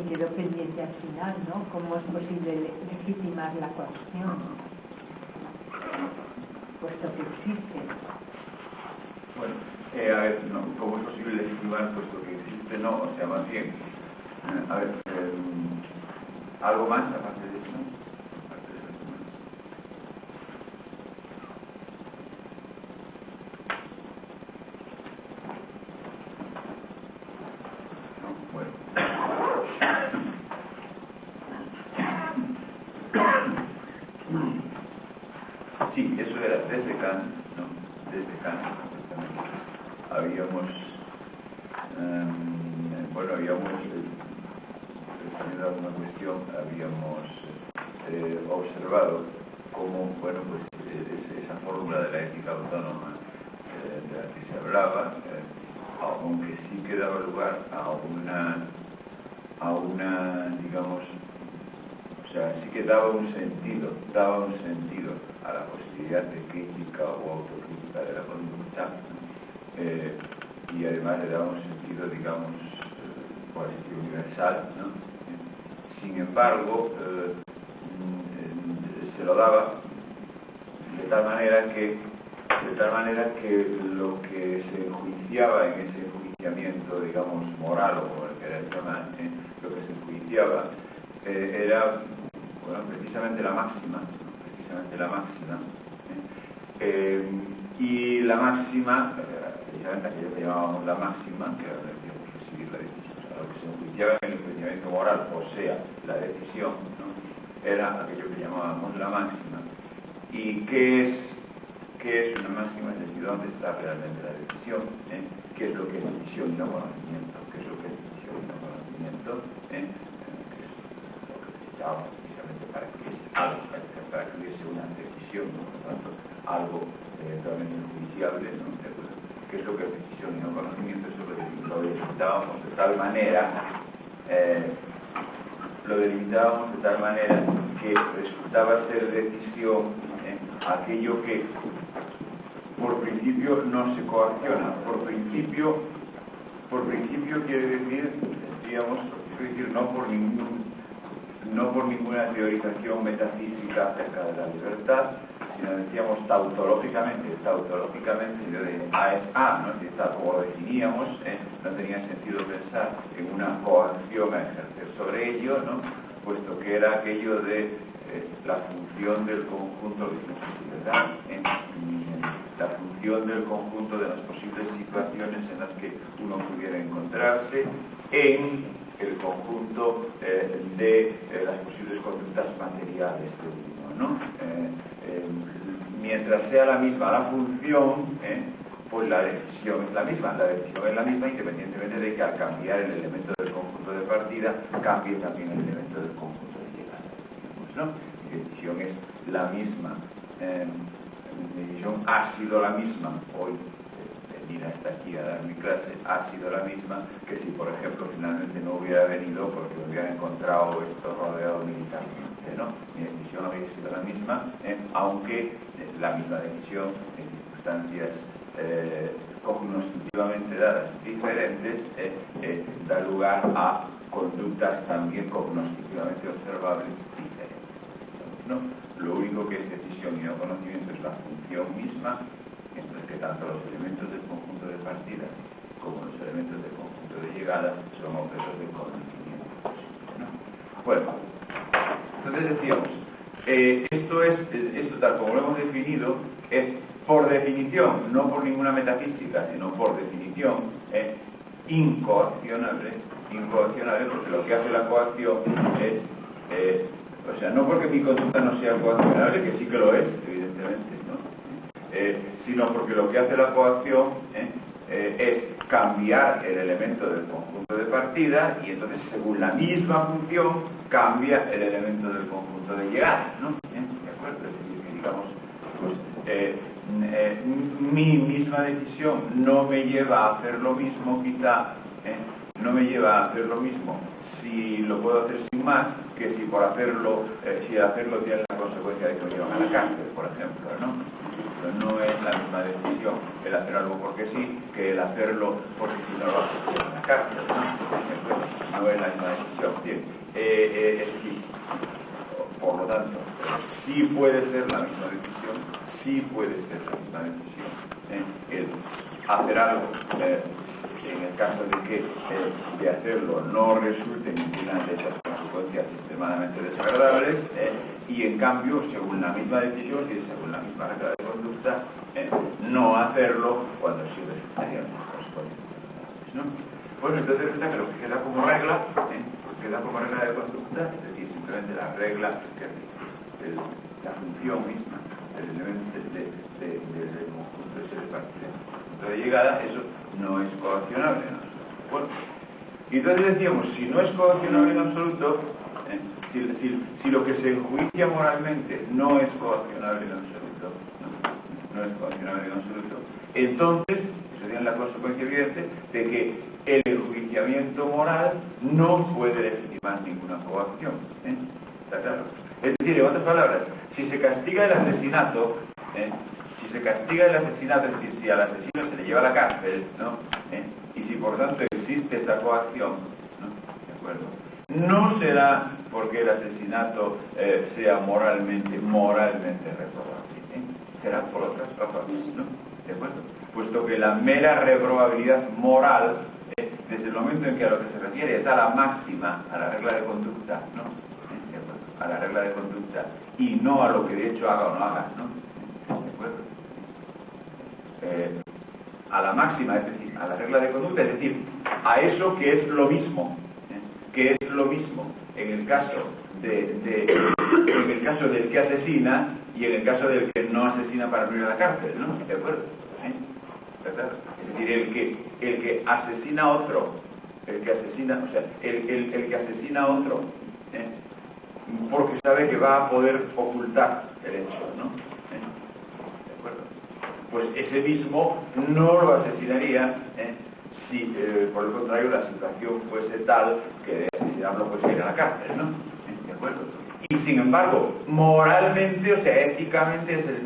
quedó pendiente al final, ¿no? ¿Cómo es posible legitimar la coacción? Puesto que existe. Bueno, a ver, no, ¿cómo es posible legitimar puesto que existe? No, o sea, más bien, a ver, ¿algo más aparte de eso? Aparte de eso. No, bueno. Sí, eso era desde Kant, ¿no? Desde Kant, habíamos respondiendo a alguna cuestión, habíamos observado cómo, bueno, pues esa fórmula de la ética autónoma de la que se hablaba, aunque sí que daba lugar a una, digamos, o sea, sí que daba un sentido a la posibilidad de crítica o autocrítica de la conducta, y además le daba un sentido, digamos, por así decirlo, universal, ¿no? Sin embargo, se lo daba de tal manera que lo que se enjuiciaba en ese enjuiciamiento, digamos, moral, o como el querer llamar, lo que se enjuiciaba era, bueno, precisamente la máxima, y la máxima, precisamente aquello que llamábamos la máxima, que ahora decíamos recibir la decisión, o sea, lo que se enjuiciaba en el enjuiciamiento moral, o sea, la decisión, ¿no? Era aquello que llamábamos la máxima. ¿Y qué es una máxima? Es decir, ¿dónde está realmente la decisión? ¿Qué es lo que es decisión y no conocimiento? ¿Qué es lo que es decisión y no conocimiento? Que es lo que necesitábamos precisamente para que hubiese una decisión, ¿no? Por lo tanto, algo realmente enjuiciable, ¿no? ¿Qué es lo que es decisión y no conocimiento? Eso lo delimitábamos de tal manera que resultaba ser decisión aquello que por principio no se coacciona. Por principio quiere decir, decíamos, no por ninguna teorización metafísica acerca de la libertad, sino decíamos tautológicamente, A es A, ¿no? Tal como lo definíamos, no tenía sentido pensar en una coacción a ejercer sobre ello, ¿no? Puesto que era aquello de la función del conjunto, ¿verdad? La función del conjunto de las posibles situaciones en las que uno pudiera encontrarse en el conjunto de las posibles conductas materiales de uno, ¿no? Mientras sea la misma la función, pues la decisión es la misma. La decisión es la misma independientemente de que al cambiar el elemento del conjunto de partida cambie también el elemento del conjunto de llegada, ¿no? Mi decisión es la misma. Mi decisión ha sido la misma hoy. Venir hasta aquí a dar mi clase ha sido la misma que si, por ejemplo, finalmente no hubiera venido porque me hubiera encontrado esto rodeado militarmente, ¿no? Mi decisión habría sido la misma, aunque la misma decisión en circunstancias cognoscitivamente dadas diferentes da lugar a conductas también cognoscitivamente observables diferentes, ¿no? Lo único que es decisión y no conocimiento es la función misma, mientras que tanto los elementos del conjunto de partida como los elementos del conjunto de llegada son objetos de conocimiento posible, ¿no? Bueno, entonces decíamos, esto tal como lo hemos definido, es por definición, no por ninguna metafísica, sino por definición, incoaccionable, porque lo que hace la coacción es, o sea, no porque mi conducta no sea coaccionable, que sí que lo es, evidentemente, ¿no? Sino porque lo que hace la coacción es cambiar el elemento del conjunto de partida y entonces según la misma función cambia el elemento del conjunto de llegada, ¿no? ¿De acuerdo? Es decir, que digamos, pues, mi misma decisión no me lleva a hacer lo mismo, quizá, no me lleva a hacer lo mismo si lo puedo hacer sin más que si por hacerlo, si hacerlo tiene la consecuencia de que me llevan a la cárcel, por ejemplo, ¿no? No es la misma decisión el hacer algo porque sí que el hacerlo porque si no lo hace en la cárcel, ¿no? No es la misma decisión. Bien, tanto, sí puede ser la misma decisión, sí puede ser la misma decisión. El hacer algo, en el caso de que de hacerlo no resulte ninguna de esas consecuencias extremadamente desagradables, y en cambio, según la misma decisión y según la misma regla de conducta, no hacerlo cuando sí resultarían consecuencias desagradables, ¿no? Bueno, entonces resulta que lo que queda como regla, de conducta, es decir, simplemente la regla, la función misma del elemento del conjunto ese de partida, el punto de llegada, eso no es coaccionable en absoluto. Bueno, y entonces decíamos, si no es coaccionable en absoluto, si lo que se enjuicia moralmente no es coaccionable en absoluto, no es coaccionable en absoluto, entonces sería la consecuencia evidente de que el enjuiciamiento moral no puede legitimar ninguna coacción. ¿Está claro? Es decir, en otras palabras, si se castiga el asesinato, es decir, si al asesino se le lleva a la cárcel, ¿no? Y si por tanto existe esa coacción, ¿no? ¿De acuerdo? No será porque el asesinato sea moralmente reprobable, será por otras razones, ¿no? ¿De acuerdo? Puesto que la mera reprobabilidad moral, desde el momento en que a lo que se refiere es a la máxima, a la regla de conducta, ¿no? ¿De acuerdo? A la regla de conducta, y no a lo que de hecho haga o no haga, ¿no? ¿De acuerdo? A la máxima, es decir, a la regla de conducta, es decir, a eso que es lo mismo, en el caso en el caso del que asesina y en el caso del que no asesina para no ir a la cárcel, ¿no? ¿De acuerdo? ¿Está claro? Es decir, el que asesina a otro, el que asesina a otro, porque sabe que va a poder ocultar el hecho, ¿no? ¿De acuerdo? Pues ese mismo no lo asesinaría si, por el contrario, la situación fuese tal que de asesinarlo pues ir a la cárcel, ¿no? ¿De acuerdo? Y sin embargo, moralmente, o sea, éticamente es la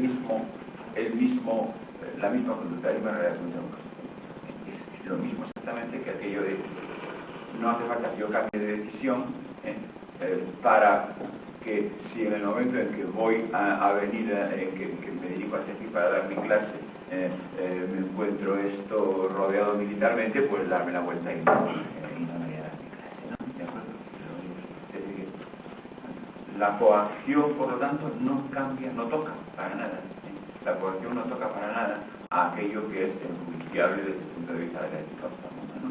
misma conducta, la misma relación. Es lo mismo exactamente que aquello de no hace falta que yo cambie de decisión para que si en el momento en que voy a venir, que me dirijo hacia aquí para dar mi clase, me encuentro esto rodeado militarmente, pues darme la vuelta y no me voy a dar mi clase, ¿no? ¿De acuerdo? Es decir, la coacción, por lo tanto, no cambia, no toca para nada. La coacción no toca para nada a aquello que es enjuiciable desde el punto de vista de la ética humana, ¿no?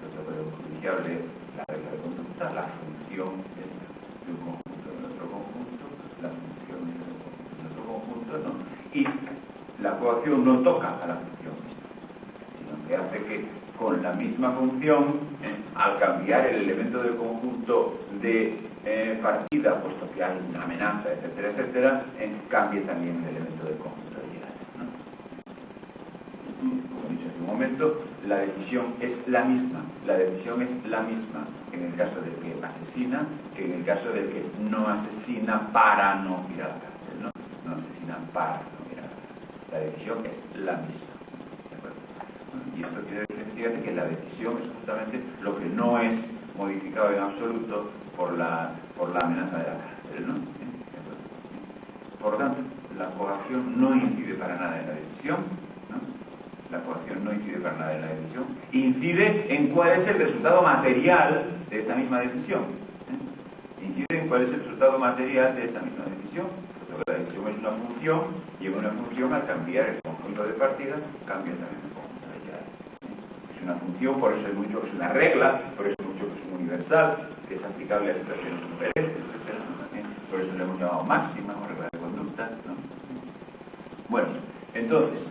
Lo que es enjuiciable es la regla de conducta, la función es de un conjunto en otro conjunto, la función es de un conjunto en otro conjunto, ¿no? Y la coacción no toca a la función misma, sino que hace que con la misma función, al cambiar el elemento del conjunto de partida, puesto que hay una amenaza, etcétera, etcétera, cambie también el elemento del conjunto de llegada, ¿no? Como he dicho hace un momento, la decisión es la misma. La decisión es la misma en el caso del que asesina que en el caso del que no asesina para no ir a la cárcel, ¿no? No asesina para no ir a la cárcel. La decisión es la misma. ¿De acuerdo? Y esto quiere decir, fíjate, que la decisión es justamente lo que no es modificado en absoluto por la amenaza de la cárcel, ¿no? ¿De acuerdo? Por lo tanto, la coacción no incide para nada en la decisión, ¿no? La coacción no incide para nada en la decisión, incide en cuál es el resultado material de esa misma decisión. Incide en cuál es el resultado material de esa misma decisión. Porque la decisión es una función, y en una función, al cambiar el conjunto de partida, cambia también el conjunto de llegada. Es una función, por eso hay mucho que es una regla, por eso hay mucho que es un universal, que es aplicable a situaciones diferentes, etc. Por eso le hemos llamado máxima o regla de conducta, ¿no? Bueno, entonces,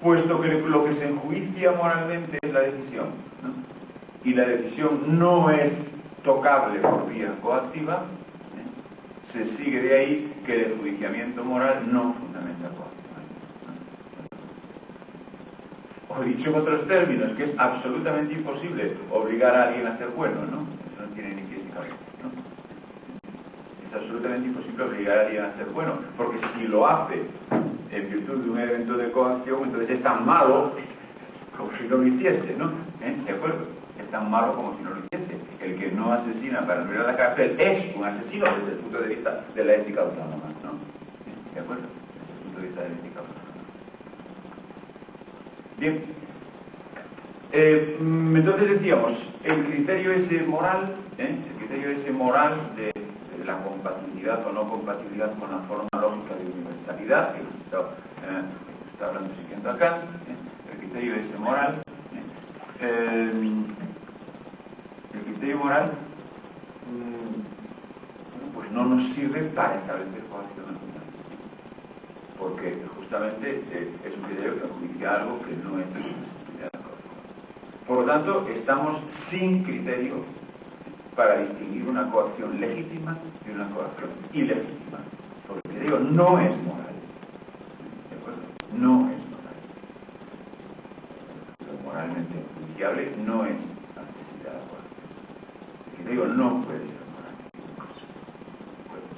puesto que lo que se enjuicia moralmente es la decisión, ¿no? Y la decisión no es tocable por vía coactiva, se sigue de ahí que el enjuiciamiento moral no fundamenta coacción, ¿no? O dicho en otros términos, que es absolutamente imposible obligar a alguien a ser bueno, ¿no? Eso no tiene ni pies ni cabeza, ¿no? Es absolutamente imposible obligar a alguien a ser bueno, porque si lo hace en virtud de un evento de coacción, entonces es tan malo como si no lo hiciese, ¿no? ¿De acuerdo? Es tan malo como si no lo hiciese. el que no asesina para no ir a la cárcel es un asesino desde el punto de vista de la ética autónoma, ¿no? ¿De acuerdo? Desde el punto de vista de la ética autónoma. Bien. Entonces decíamos, el criterio ese moral, de la compatibilidad o no compatibilidad con la forma lógica de universalidad, que está hablando siguiendo acá, el criterio ese moral, el criterio moral, pues no nos sirve para establecer coacción alguna, porque justamente es un criterio que enjuicia algo que no es la coacción. Por lo tanto, estamos sin criterio para distinguir una coacción legítima de una coacción ilegítima, porque el criterio no es moral, ¿de acuerdo? No es moral. Lo moralmente enjuiciable no es antecedente a la coacción. El criterio no puede ser moral en ningún caso, ¿de acuerdo?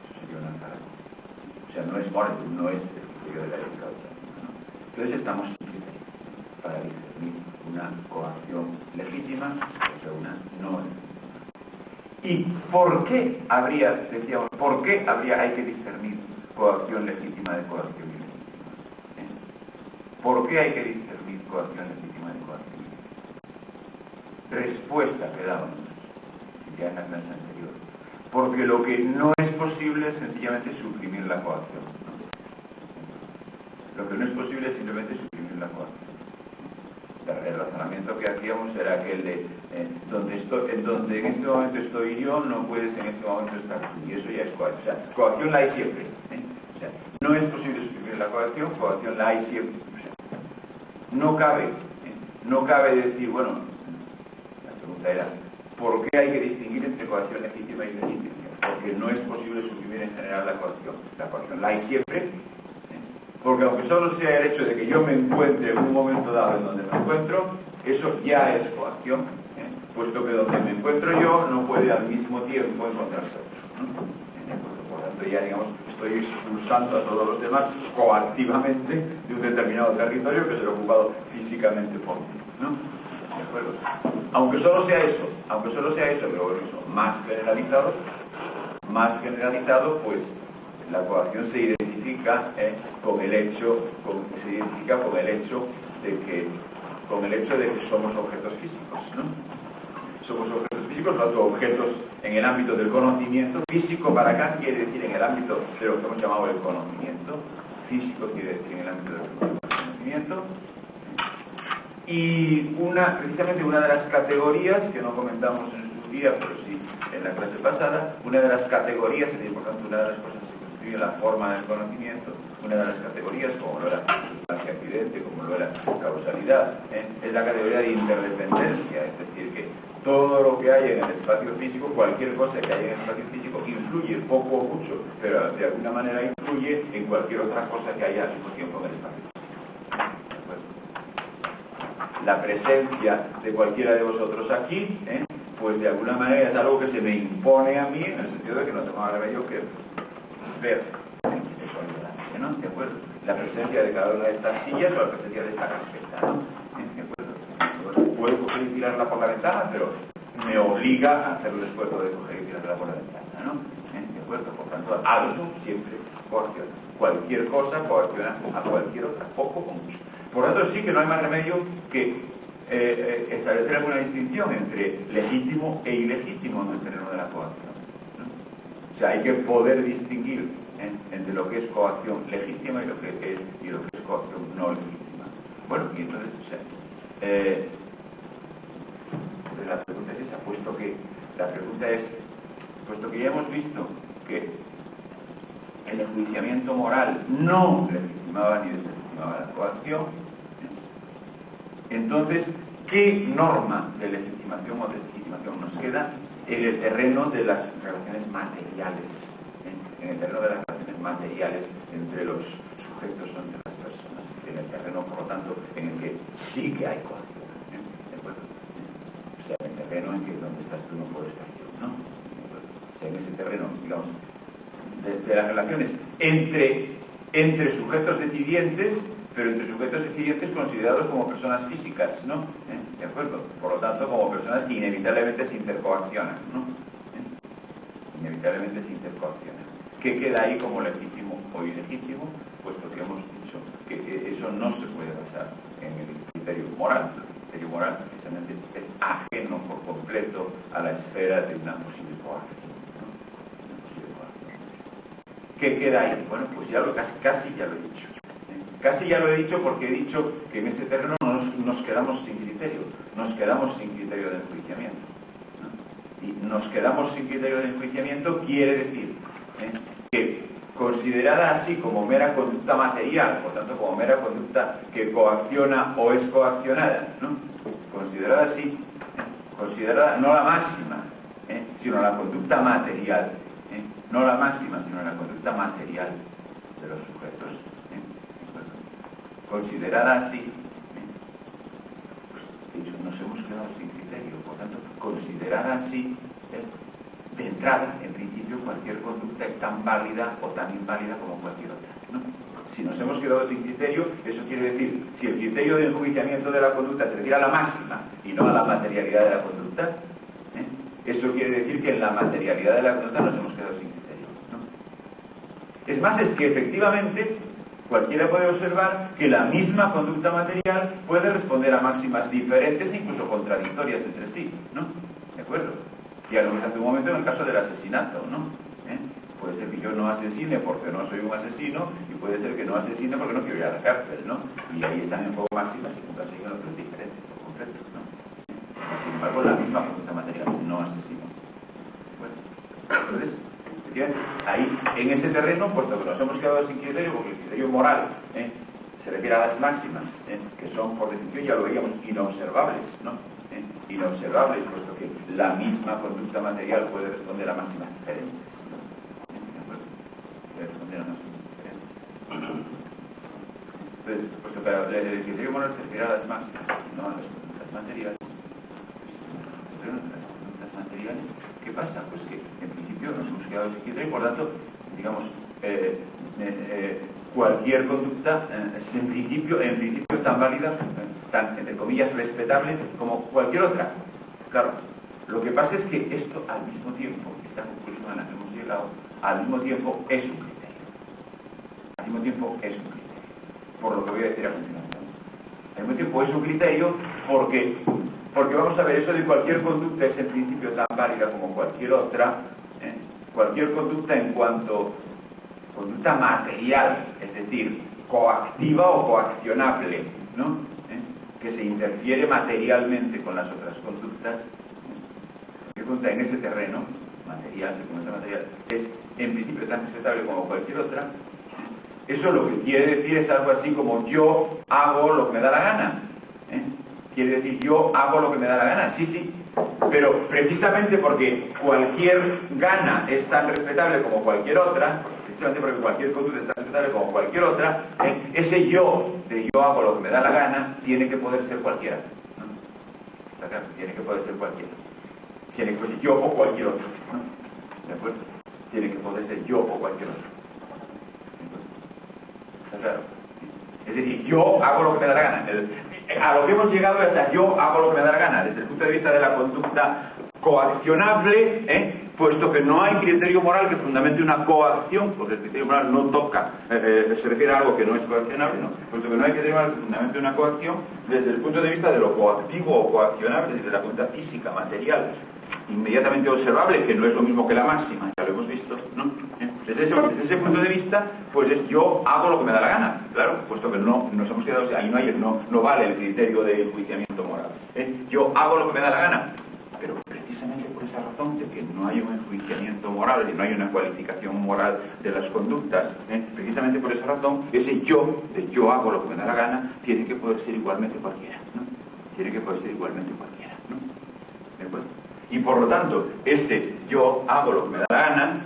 Eso sería una ensalada. O sea, no es moral, no es el criterio de la ética autónoma, ¿no? Entonces estamos sin criterio para discernir una coacción legítima o una no legítima. ¿Y por qué habría, decíamos, hay que discernir coacción legítima de coacción ilegítima? ¿Por qué hay que discernir coacción legítima de coacción ilegítima? Respuesta que dábamos ya en la clase anterior. Porque lo que no es posible es sencillamente suprimir la coacción, ¿no? Lo que no es posible es simplemente suprimir la coacción. El razonamiento que hacíamos era aquel de donde en este momento estoy yo, no puedes en este momento estar tú, y eso ya es coacción. O sea, coacción la hay siempre, O sea, no es posible suprimir la coacción la hay siempre. O sea, no cabe decir, bueno, la pregunta era, ¿por qué hay que distinguir entre coacción legítima y ilegítima? Porque no es posible suprimir en general la coacción la hay siempre. Porque aunque solo sea el hecho de que yo me encuentre en un momento dado en donde me encuentro, eso ya es coacción, puesto que donde me encuentro yo no puede al mismo tiempo encontrarse otro, ¿no? Por lo tanto, ya digamos, estoy expulsando a todos los demás coactivamente de un determinado territorio que será ocupado físicamente por mí, ¿no? ¿De acuerdo? Aunque solo sea eso, pero bueno, eso más generalizado, pues la coacción se identifica con el hecho de que somos objetos físicos, ¿no? Somos objetos físicos, no objetos en el ámbito del conocimiento. Físico para Kant quiere decir en el ámbito de lo que hemos llamado el conocimiento. Físico quiere decir en el ámbito del conocimiento. Y precisamente una de las categorías que no comentamos en su día, pero sí en la clase pasada, una de las categorías, y por tanto una de las cosas que constituye la forma del conocimiento, una de las categorías, como lo era sustancia accidente, como lo era causalidad, es la categoría de interdependencia, es decir, que todo lo que hay en el espacio físico, cualquier cosa que haya en el espacio físico, influye poco o mucho, pero de alguna manera influye en cualquier otra cosa que haya al mismo tiempo en el espacio físico. La presencia de cualquiera de vosotros aquí, pues de alguna manera es algo que se me impone a mí, en el sentido de que no tengo más remedio que ver, ¿no? ¿De acuerdo? La presencia de cada una de estas sillas o la presencia de esta carpeta, ¿no? ¿De acuerdo? Puedo coger y tirarla por la ventana, pero me obliga a hacer el esfuerzo de coger y tirarla por la ventana, ¿no? ¿De acuerdo? Por tanto, algo siempre coacciona. Cualquier cosa coacciona a cualquier otra, poco o mucho. Por lo tanto, sí que no hay más remedio que establecer alguna distinción entre legítimo e ilegítimo en el terreno de la coacción, ¿no? O sea, hay que poder distinguir entre lo que es coacción legítima y lo que es coacción no legítima. Bueno, y entonces, o sea, la pregunta es esa, puesto que ya hemos visto que el enjuiciamiento moral no legitimaba ni deslegitimaba la coacción, entonces, ¿qué norma de legitimación o deslegitimación nos queda en el terreno de las relaciones materiales? En el terreno de las relaciones materiales entre los sujetos o entre las personas, en el terreno, por lo tanto, en el que sí que hay coacción, ¿de acuerdo? O sea, en el terreno en que donde estás tú no puedo estar yo, ¿no? O sea, en ese terreno, digamos, de las relaciones entre sujetos decidientes, pero entre sujetos exigentes considerados como personas físicas, ¿no? ¿De acuerdo? Por lo tanto, como personas que inevitablemente se intercoaccionan, ¿no? Inevitablemente se intercoaccionan. ¿Qué queda ahí como legítimo o ilegítimo? Puesto que hemos dicho que eso no se puede basar en el criterio moral. El criterio moral precisamente es ajeno por completo a la esfera de una posible coacción, ¿no? Una posible coacción. ¿Qué queda ahí? Bueno, pues ya casi ya lo he dicho. Casi ya lo he dicho porque he dicho que en ese terreno nos quedamos sin criterio. Nos quedamos sin criterio de enjuiciamiento, ¿no? Y nos quedamos sin criterio de enjuiciamiento quiere decir que considerada así como mera conducta material, por tanto como mera conducta que coacciona o es coaccionada, ¿no? Considerada así, considerada no la máxima, sino la conducta material, no la máxima, sino la conducta material de los sujetos, considerada así, pues nos hemos quedado sin criterio, por tanto, considerada así, de entrada, en principio, cualquier conducta es tan válida o tan inválida como cualquier otra, ¿no? Si nos hemos quedado sin criterio, eso quiere decir, si el criterio de enjuiciamiento de la conducta se refiere a la máxima y no a la materialidad de la conducta, eso quiere decir que en la materialidad de la conducta nos hemos quedado sin criterio, ¿no? Es más, es que efectivamente cualquiera puede observar que la misma conducta material puede responder a máximas diferentes e incluso contradictorias entre sí, ¿no? ¿De acuerdo? Ya lo vimos hace un momento en el caso del asesinato, ¿no? Puede ser que yo no asesine porque no soy un asesino y puede ser que no asesine porque no quiero ir a la cárcel, ¿no? Y ahí están en juego máximas y nunca siguen otros diferentes por completo, ¿no? Sin embargo, la misma conducta material, no asesino. Bueno, entonces, ahí, en ese terreno, puesto que nos hemos quedado sin criterio, porque el criterio moral se refiere a las máximas, que son, por definición, ya lo veíamos, inobservables, ¿no? Inobservables, puesto que la misma conducta material puede responder a máximas diferentes, ¿no? Puede responder a máximas diferentes. Entonces, puesto que el criterio moral se refiere a las máximas, no a las conductas materiales, ¿qué pasa? Pues que en principio nos hemos quedado sin criterio y por tanto, digamos, cualquier conducta es en principio tan válida, tan, entre comillas, respetable como cualquier otra. Claro, lo que pasa es que esto al mismo tiempo, esta conclusión a la que hemos llegado, al mismo tiempo es un criterio. Al mismo tiempo es un criterio. Por lo que voy a decir a continuación. Al mismo tiempo es un criterio porque vamos a ver, eso de cualquier conducta es en principio tan válida como cualquier otra, cualquier conducta en cuanto conducta material, es decir, coactiva o coaccionable, ¿no? Que se interfiere materialmente con las otras conductas, cualquier conducta en ese terreno material, es en principio tan respetable como cualquier otra. Eso lo que quiere decir es algo así como yo hago lo que me da la gana. Quiere decir, yo hago lo que me da la gana, sí, pero precisamente porque cualquier gana es tan respetable como cualquier otra, precisamente porque cualquier conducta es tan respetable como cualquier otra, ese yo, de yo hago lo que me da la gana, tiene que poder ser cualquiera, ¿no? Está claro, tiene que poder ser cualquiera. Tiene que poder ser yo o cualquier otro, ¿no? ¿De acuerdo? Tiene que poder ser yo o cualquier otro. ¿Está claro? Es decir, yo hago lo que me da la gana. A lo que hemos llegado es a yo hago lo que me da la gana, desde el punto de vista de la conducta coaccionable, puesto que no hay criterio moral que fundamente una coacción, porque el criterio moral no toca, se refiere a algo que no es coaccionable, ¿no? Puesto que no hay criterio moral que fundamente una coacción, desde el punto de vista de lo coactivo o coaccionable, desde la conducta física, material, inmediatamente observable, que no es lo mismo que la máxima, ya lo hemos visto, ¿no? Desde ese punto de vista, pues es yo hago lo que me da la gana, claro, puesto que no nos hemos quedado, o sea, ahí no vale el criterio de enjuiciamiento moral. Yo hago lo que me da la gana, pero precisamente por esa razón de que no hay un enjuiciamiento moral, y no hay una cualificación moral de las conductas, precisamente por esa razón, ese yo, de yo hago lo que me da la gana, tiene que poder ser igualmente cualquiera, ¿no? Tiene que poder ser igualmente cualquiera, ¿no? ¿De acuerdo? Y por lo tanto, ese yo hago lo que me da la gana,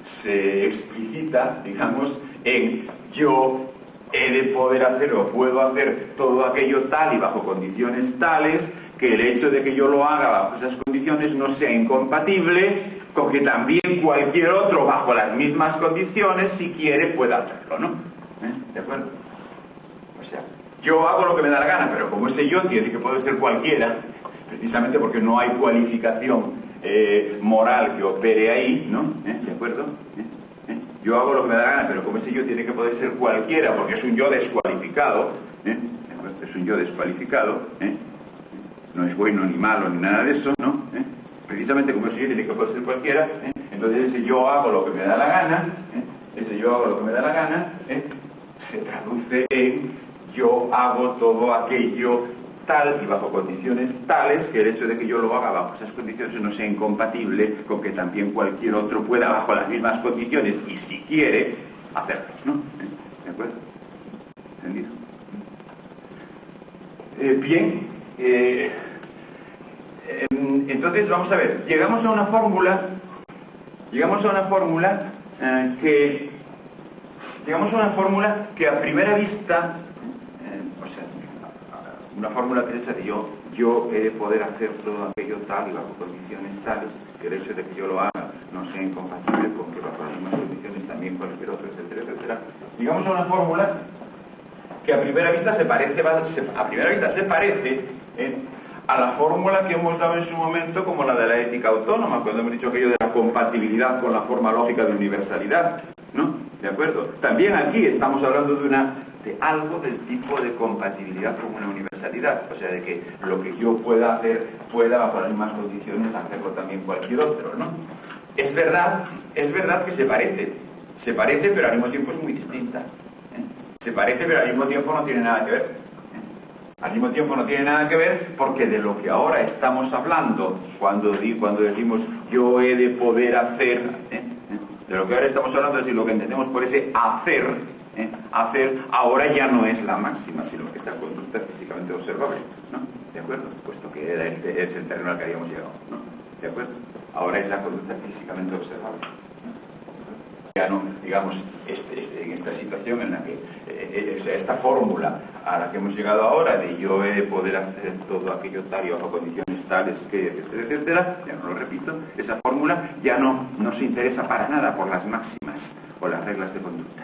se explicita, digamos, en yo he de poder hacer o puedo hacer todo aquello tal y bajo condiciones tales que el hecho de que yo lo haga bajo esas condiciones no sea incompatible con que también cualquier otro bajo las mismas condiciones, si quiere, pueda hacerlo, ¿no? ¿De acuerdo? O sea, Yo hago lo que me da la gana, pero como ese yo tiene que poder ser cualquiera, precisamente porque no hay cualificación moral que opere ahí, ¿no? ¿De acuerdo? Yo hago lo que me da la gana, pero como ese yo tiene que poder ser cualquiera, porque es un yo descualificado, es un yo descualificado, no es bueno ni malo ni nada de eso, ¿no? Precisamente como ese yo tiene que poder ser cualquiera, entonces ese yo hago lo que me da la gana, ese yo hago lo que me da la gana, se traduce en yo hago todo aquello tal y bajo condiciones tales que el hecho de que yo lo haga bajo esas condiciones no sea incompatible con que también cualquier otro pueda bajo las mismas condiciones y si quiere hacerlo, ¿no? ¿De acuerdo? ¿Entendido? Bien, entonces vamos a ver, llegamos a una fórmula que a primera vista, una fórmula que es esa de yo he de poder hacer todo aquello tal y bajo condiciones tales que el hecho de que yo lo haga no sea incompatible con que bajo las mismas condiciones también cualquier otro, etcétera, etcétera. Llegamos a una fórmula que a primera vista se parece a la fórmula que hemos dado en su momento como la de la ética autónoma, cuando hemos dicho aquello de la compatibilidad con la forma lógica de universalidad, ¿no? ¿De acuerdo? También aquí estamos hablando de algo del tipo de compatibilidad con una universalidad, o sea, de que lo que yo pueda hacer, pueda bajo las mismas condiciones hacerlo también cualquier otro, ¿no? Es verdad que se parece, pero al mismo tiempo es muy distinta. Se parece, pero al mismo tiempo no tiene nada que ver. Al mismo tiempo no tiene nada que ver porque de lo que ahora estamos hablando, cuando decimos yo he de poder hacer, de lo que ahora estamos hablando es decir, lo que entendemos por ese hacer, ahora ya no es la máxima, sino que esta conducta físicamente observable, ¿no? ¿De acuerdo? Puesto que es el terreno al que habíamos llegado, ¿no? ¿De acuerdo? Ahora es la conducta físicamente observable. Ya no, digamos, en esta situación en la que, esta fórmula a la que hemos llegado ahora, de yo he de poder hacer todo aquello tal y bajo condiciones tales que, etcétera, etcétera, ya no lo repito, esa fórmula ya no se interesa para nada por las máximas o las reglas de conducta,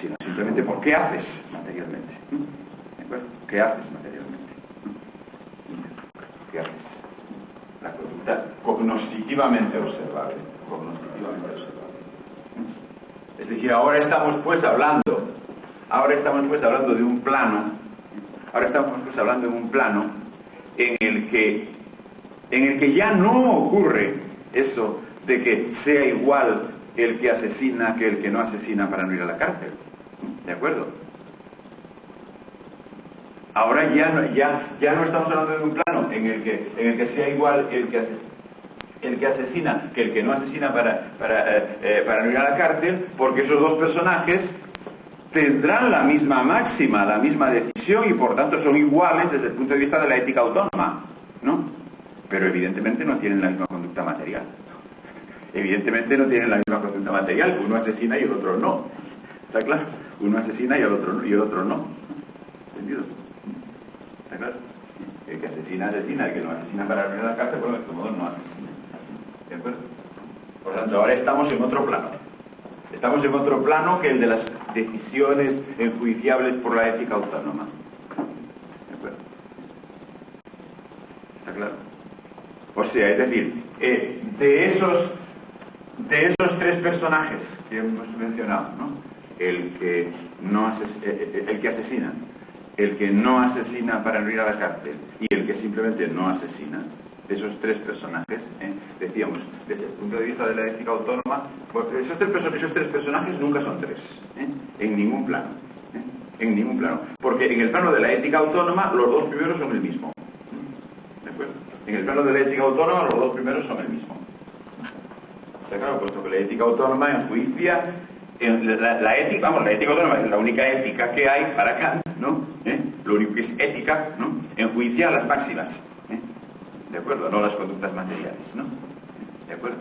sino simplemente por qué haces materialmente. ¿De acuerdo? ¿Qué haces materialmente? ¿Qué haces? La conducta cognoscitivamente observable. Es decir, ahora estamos pues hablando de un plano, en el que ya no ocurre eso de que sea igual el que asesina que el que no asesina para no ir a la cárcel. ¿De acuerdo? Ahora ya no estamos hablando de un plano en el que sea igual el que asesina que el que no asesina para no ir a la cárcel, porque esos dos personajes tendrán la misma máxima, la misma decisión y por tanto son iguales desde el punto de vista de la ética autónoma, ¿no? Pero evidentemente no tienen la misma conducta material. Evidentemente no tienen la misma conducta material, uno asesina y el otro no. ¿Está claro? Uno asesina y el otro no. ¿Entendido? ¿Está claro? El que asesina, el que no asesina para no ir a la cárcel, bueno, de todo modo no asesina. ¿De acuerdo? Por lo tanto, ahora estamos en otro plano. Estamos en otro plano que el de las decisiones enjuiciables por la ética autónoma. ¿De acuerdo? ¿Está claro? O sea, es decir, de esos tres personajes que hemos mencionado, ¿no? El que asesina, el que no asesina para no ir a la cárcel y el que simplemente no asesina, esos tres personajes, decíamos, desde el punto de vista de la ética autónoma, pues esos tres personajes nunca son tres, en ningún plano, porque en el plano de la ética autónoma los dos primeros son el mismo, ¿de acuerdo? En el plano de la ética autónoma los dos primeros son el mismo, está claro, puesto que la ética autónoma enjuicia, la ética autónoma es la única ética que hay para Kant, ¿no? Lo único que es ética, ¿no? Enjuicia las máximas. ¿De acuerdo? No las conductas materiales, ¿no? ¿De acuerdo?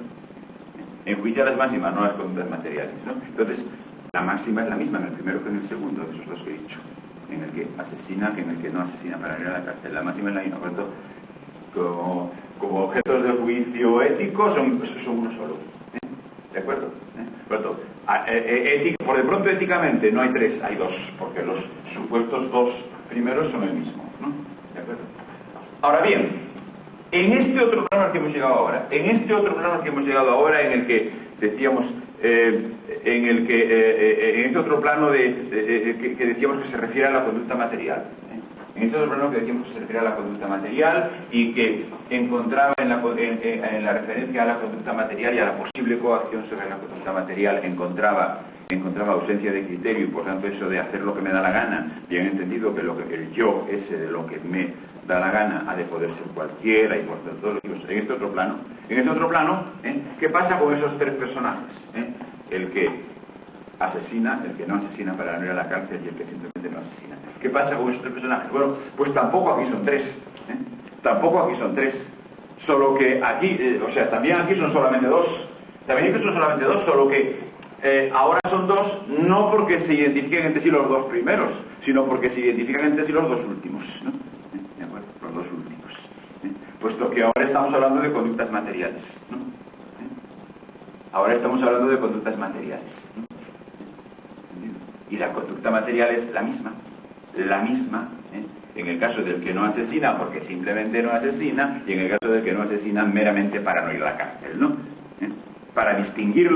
Enjuicia las máximas, no las conductas materiales, ¿no? Entonces, la máxima es la misma en el primero que en el segundo, de esos dos que he dicho. En el que asesina que en el que no asesina para ir a la cárcel. La máxima es la misma, por lo tanto, como objetos de juicio ético son uno solo. ¿De acuerdo? Por lo tanto, por de pronto éticamente no hay tres, hay dos, porque los supuestos dos primeros son el mismo, ¿no? ¿De acuerdo? Ahora bien, en este otro plano al que hemos llegado ahora, en este el que decíamos, en este otro plano que decíamos que se refiere a la conducta material, en este otro plano que decíamos que se refiere a la conducta material y que encontraba en la referencia a la conducta material y a la posible coacción sobre la conducta material, encontraba ausencia de criterio y por tanto eso de hacer lo que me da la gana, bien entendido que el yo ese de lo que me da la gana ha de poder ser cualquiera y por tanto en este otro plano, ¿qué pasa con esos tres personajes? El que asesina, el que no asesina para no ir a la cárcel y el que simplemente no asesina. ¿Qué pasa con esos tres personajes? Bueno, pues tampoco aquí son tres, solo que aquí, también aquí son solamente dos, solo que ahora son dos no porque se identifiquen entre sí los dos primeros, sino porque se identifican entre sí los dos últimos, ¿no? ¿De acuerdo? Los dos últimos. Puesto que ahora estamos hablando de conductas materiales, ¿no? Ahora estamos hablando de conductas materiales, ¿no? Y la conducta material es la misma, en el caso del que no asesina porque simplemente no asesina, y en el caso del que no asesina meramente para no ir a la cárcel, ¿no? Para distinguir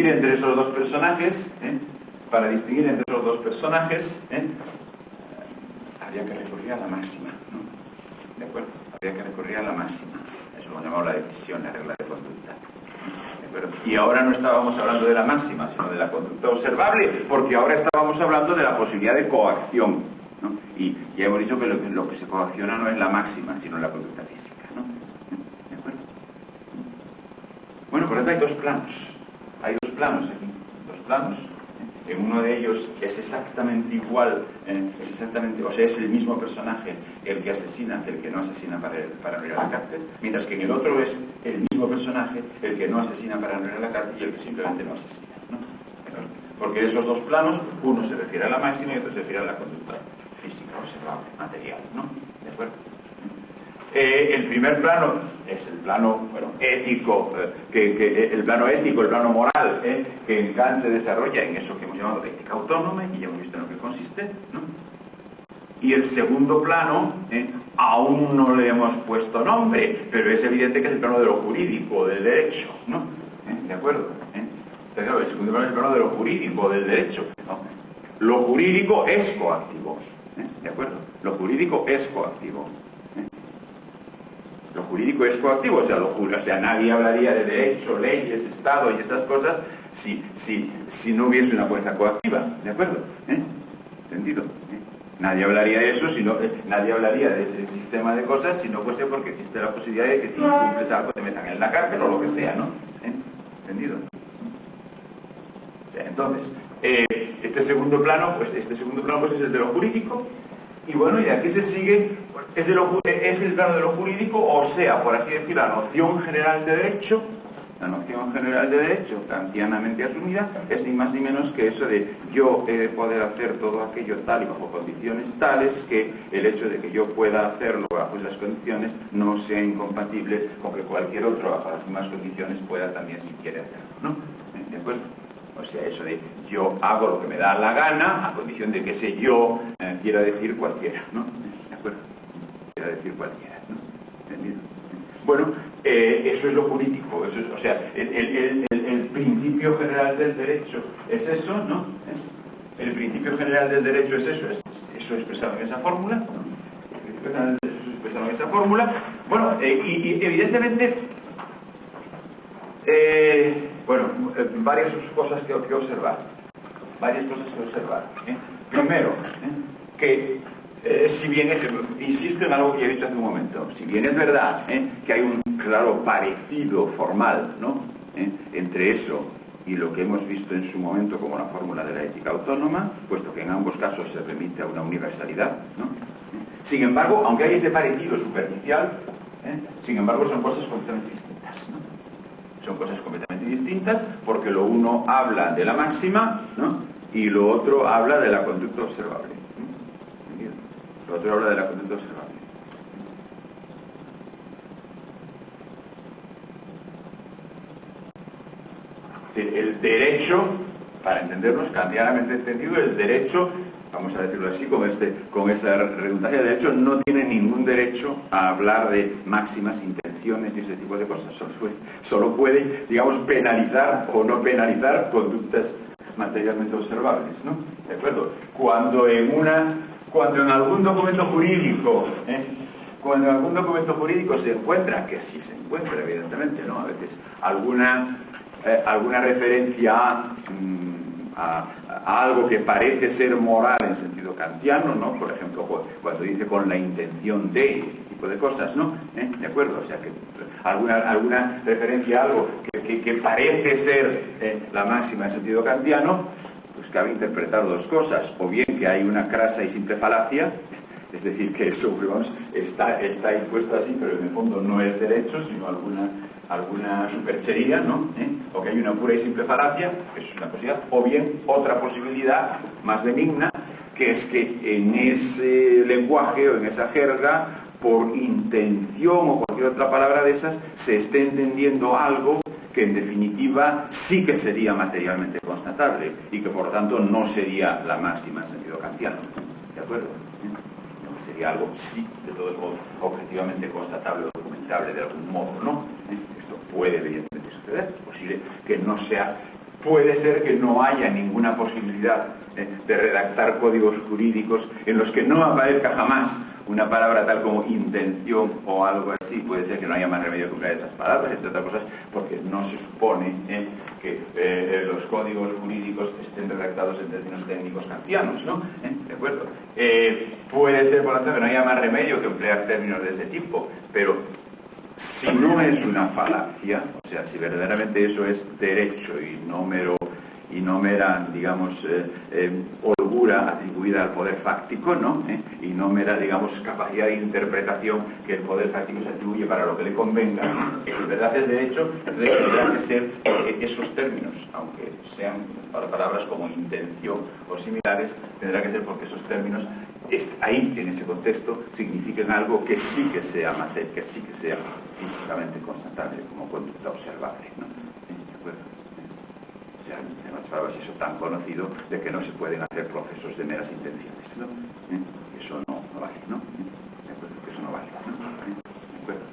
entre esos dos personajes, habría que recurrir a la máxima, ¿no? ¿De acuerdo? Habría que recurrir a la máxima. Eso lo llamamos la decisión, la regla de conducta. ¿De acuerdo? Y ahora no estábamos hablando de la máxima, sino de la conducta observable, porque ahora estábamos hablando de la posibilidad de coacción, ¿no? Y ya hemos dicho que lo que se coacciona no es la máxima, sino la conducta física, ¿no? ¿De acuerdo? Bueno, por lo tanto hay dos planos aquí, En uno de ellos es exactamente igual, es el mismo personaje el que asesina, el que no asesina para no ir a la cárcel, mientras que en el otro es el mismo personaje el que no asesina para no ir a la cárcel y el que simplemente no asesina, ¿no? Porque de esos dos planos, uno se refiere a la máxima y otro se refiere a la conducta física, observable, material, ¿no? ¿De acuerdo? El primer plano es el plano ético, el plano moral, que Kant se desarrolla en eso que hemos llamado ética autónoma y que ya hemos visto en lo que consiste, ¿no? Y el segundo plano, aún no le hemos puesto nombre, pero es evidente que es el plano de lo jurídico, del derecho, ¿no? ¿De acuerdo? Está claro, el segundo plano es el plano de lo jurídico, del derecho, ¿no? Lo jurídico es coactivo, ¿de acuerdo? Lo jurídico es coactivo. Lo jurídico es coactivo, o sea, nadie hablaría de derecho, leyes, Estado y esas cosas si no hubiese una fuerza coactiva, ¿de acuerdo? ¿Entendido? Nadie hablaría de eso, nadie hablaría de ese sistema de cosas si no fuese porque existe la posibilidad de que si cumples algo te metan en la cárcel o lo que sea, ¿no? ¿Entendido? O sea, entonces, este segundo plano pues es el de lo jurídico. Y bueno, y de aquí se sigue, es el plano de lo jurídico, o sea, por así decir, la noción general de derecho, kantianamente asumida, es ni más ni menos que eso de yo he de poder hacer todo aquello tal y bajo condiciones tales que el hecho de que yo pueda hacerlo bajo esas condiciones no sea incompatible con que cualquier otro bajo las mismas condiciones pueda también si quiere hacerlo, ¿no? ¿De acuerdo? O sea, eso de yo hago lo que me da la gana a condición de que ese yo quiera decir cualquiera, ¿no? ¿De acuerdo? Quiera decir cualquiera, ¿no? ¿Entendido? Bueno, eso es lo jurídico, eso es, o sea, el principio general del derecho es eso, ¿no? El principio general del derecho es eso, eso expresado en esa fórmula, ¿no? El principio general del derecho es expresado en esa fórmula. Bueno, y evidentemente... varias cosas que observar. Primero, que si bien, insisto en algo que ya he dicho hace un momento, si bien es verdad que hay un claro parecido formal, ¿no? Entre eso y lo que hemos visto en su momento como la fórmula de la ética autónoma, puesto que en ambos casos se remite a una universalidad, ¿no? Sin embargo, aunque hay ese parecido superficial, sin embargo son cosas completamente distintas, ¿no? Son cosas completamente distintas porque lo uno habla de la máxima, ¿no? Y lo otro habla de la conducta observable, ¿no? ¿Entendido? Lo otro habla de la conducta observable. El derecho, para entendernos kantianamente entendido, el derecho, vamos a decirlo así, con esa redundancia, el derecho no tiene ningún derecho a hablar de máximas intenciones y ese tipo de cosas. Solo puede, digamos, penalizar o no penalizar conductas materialmente observables, ¿no? ¿De acuerdo? Cuando en algún documento jurídico, se encuentra, que sí se encuentra, evidentemente, ¿no? A veces alguna referencia a algo que parece ser moral en sentido kantiano, ¿no? Por ejemplo, cuando dice con la intención de, ese tipo de cosas, ¿no? ¿De acuerdo? O sea, que alguna referencia a algo que parece ser la máxima en sentido kantiano, pues cabe interpretar dos cosas: o bien que hay una crasa y simple falacia, es decir, que eso, digamos, está impuesto así, pero en el fondo no es derecho, sino alguna superchería, ¿no? O que hay una pura y simple falacia, eso es una posibilidad. O bien otra posibilidad más benigna, que es que en ese lenguaje o en esa jerga, por intención o cualquier otra palabra de esas, se esté entendiendo algo que en definitiva sí que sería materialmente constatable y que por lo tanto no sería la máxima en sentido kantiano. ¿De acuerdo? Sería algo, sí, de todos modos, objetivamente constatable o documentable de algún modo, ¿no? Esto puede evidentemente suceder, posible que no sea, puede ser que no haya ninguna posibilidad de redactar códigos jurídicos en los que no aparezca jamás una palabra tal como intención o algo así. Puede ser que no haya más remedio que emplear esas palabras, entre otras cosas, porque no se supone que los códigos jurídicos estén redactados en términos técnicos kantianos, ¿no? ¿De acuerdo? Puede ser, por lo tanto, que no haya más remedio que emplear términos de ese tipo, pero si no es una falacia, o sea, si verdaderamente eso es derecho y no mera, digamos, holgura atribuida al poder fáctico, ¿no? Y no mera, digamos, capacidad de interpretación que el poder fáctico se atribuye para lo que le convenga, en verdad es derecho, entonces tendrán que ser esos términos, aunque sean para palabras como intención o similares, tendrá que ser porque esos términos ahí, en ese contexto, signifiquen algo que sí que sea material, que sí que sea físicamente constatable como conducta observable, ¿no? ¿De acuerdo? O sea, en otras palabras, eso tan conocido de que no se pueden hacer procesos de meras intenciones, ¿no? Eso no vale, ¿no? ¿De acuerdo? Que eso no vale, ¿no? ¿De acuerdo?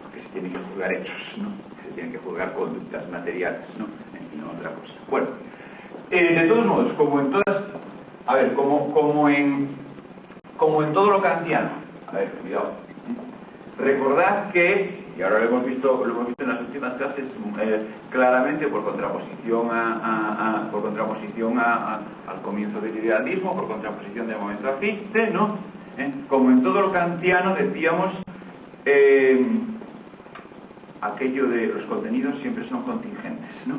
Porque se tienen que juzgar hechos, ¿no? Se tienen que juzgar conductas materiales, ¿no? Y no otra cosa. Bueno, de todos modos, como en todas... A ver, como en todo lo kantiano, a ver, cuidado. Recordad que, y ahora lo hemos visto en las últimas clases claramente por contraposición al comienzo del idealismo, por contraposición del momento a Fichte, ¿no? Como en todo lo kantiano decíamos aquello de los contenidos siempre son contingentes, ¿no?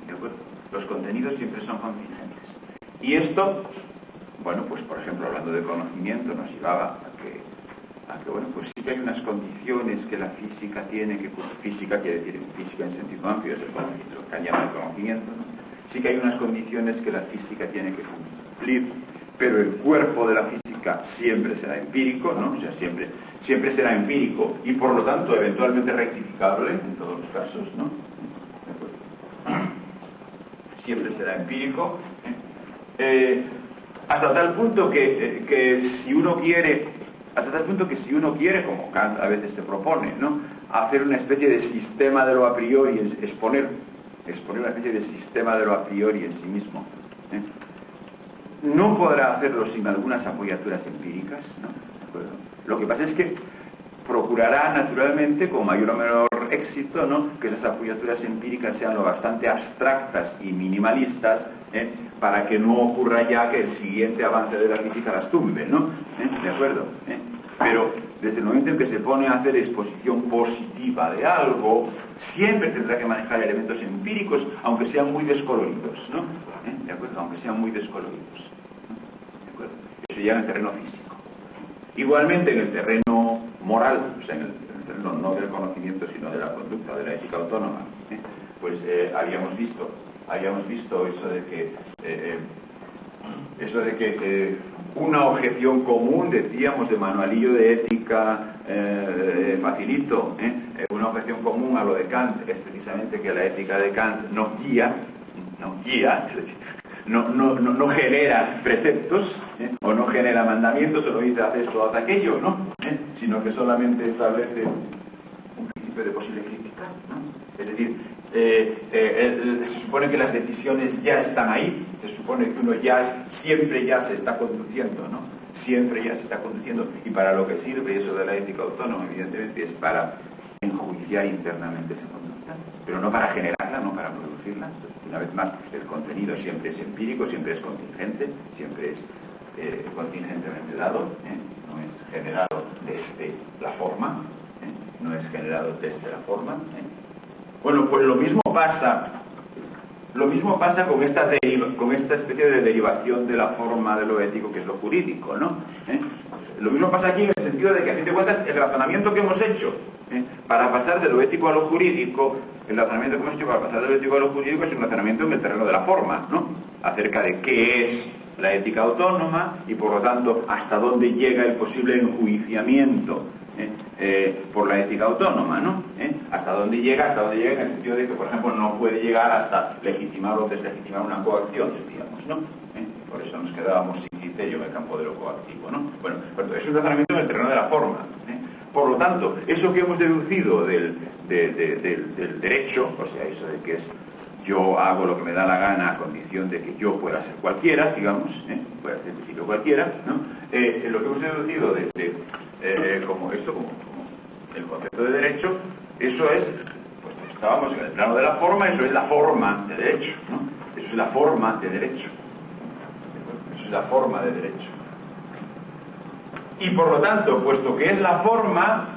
¿De acuerdo? Los contenidos siempre son contingentes. Y esto, bueno, pues por ejemplo, hablando de conocimiento, nos llevaba a que bueno, pues sí que hay unas condiciones que la física tiene que... Física quiere decir física en sentido amplio, es lo que llama el conocimiento, ¿no? Sí que hay unas condiciones que la física tiene que cumplir, pero el cuerpo de la física siempre será empírico, ¿no? O sea, siempre será empírico y por lo tanto eventualmente rectificable en todos los casos, ¿no? Siempre será empírico, hasta tal punto que si uno quiere, como Kant a veces se propone, ¿no? Hacer una especie de sistema de lo a priori, exponer una especie de sistema de lo a priori en sí mismo, no podrá hacerlo sin algunas apoyaturas empíricas, ¿no? ¿De acuerdo? Lo que pasa es que procurará naturalmente, con mayor o menor éxito, ¿no?, que esas apoyaturas empíricas sean lo bastante abstractas y minimalistas, para que no ocurra ya que el siguiente avance de la física las tumbe, ¿no? ¿De acuerdo? Pero desde el momento en que se pone a hacer exposición positiva de algo, siempre tendrá que manejar elementos empíricos, aunque sean muy descoloridos, ¿no? ¿De acuerdo? Aunque sean muy descoloridos, ¿no? ¿De acuerdo? Eso ya en el terreno físico. Igualmente en el terreno moral, o sea, en el terreno no del conocimiento, sino de la conducta, de la ética autónoma, pues habíamos visto eso de que una objeción común, decíamos, de manualillo de ética facilito, una objeción común a lo de Kant es precisamente que la ética de Kant no guía, es decir, no genera preceptos, o no genera mandamientos, o no dice haz esto o haz aquello, ¿no? Sino que solamente establece un principio de posible crítica, ¿no? Es decir, se supone que las decisiones ya están ahí, se supone que uno siempre ya se está conduciendo, ¿no? Siempre ya se está conduciendo, y para lo que sirve eso de la ética autónoma, evidentemente, es para enjuiciar internamente esa conducta, pero no para generarla, no para producirla. Una vez más, el contenido siempre es empírico, siempre es contingente, siempre es contingentemente dado, no es generado desde la forma, no es generado desde la forma. Bueno, pues lo mismo pasa con esta especie de derivación de la forma de lo ético, que es lo jurídico, ¿no? Lo mismo pasa aquí en el sentido de que, a fin de cuentas, el razonamiento que hemos hecho para pasar de lo ético a lo jurídico, es un razonamiento en el terreno de la forma, ¿no? Acerca de qué es la ética autónoma y, por lo tanto, hasta dónde llega el posible enjuiciamiento por la ética autónoma, ¿no? Hasta dónde llega en el sentido de que, por ejemplo, no puede llegar hasta legitimar o deslegitimar una coacción, decíamos, ¿no? Por eso nos quedábamos sin criterio en el campo de lo coactivo, ¿no? Bueno, es un razonamiento en el terreno de la forma. Por lo tanto, eso que hemos deducido del derecho, o sea, eso de que es yo hago lo que me da la gana a condición de que yo pueda ser cualquiera, digamos, pueda ser principio cualquiera, ¿no? Lo que hemos deducido como el concepto de derecho, eso es, pues estábamos en el plano de la forma, eso es la forma de derecho, ¿no? Eso es la forma de derecho. Eso es la forma de derecho. Y por lo tanto, puesto que es la forma,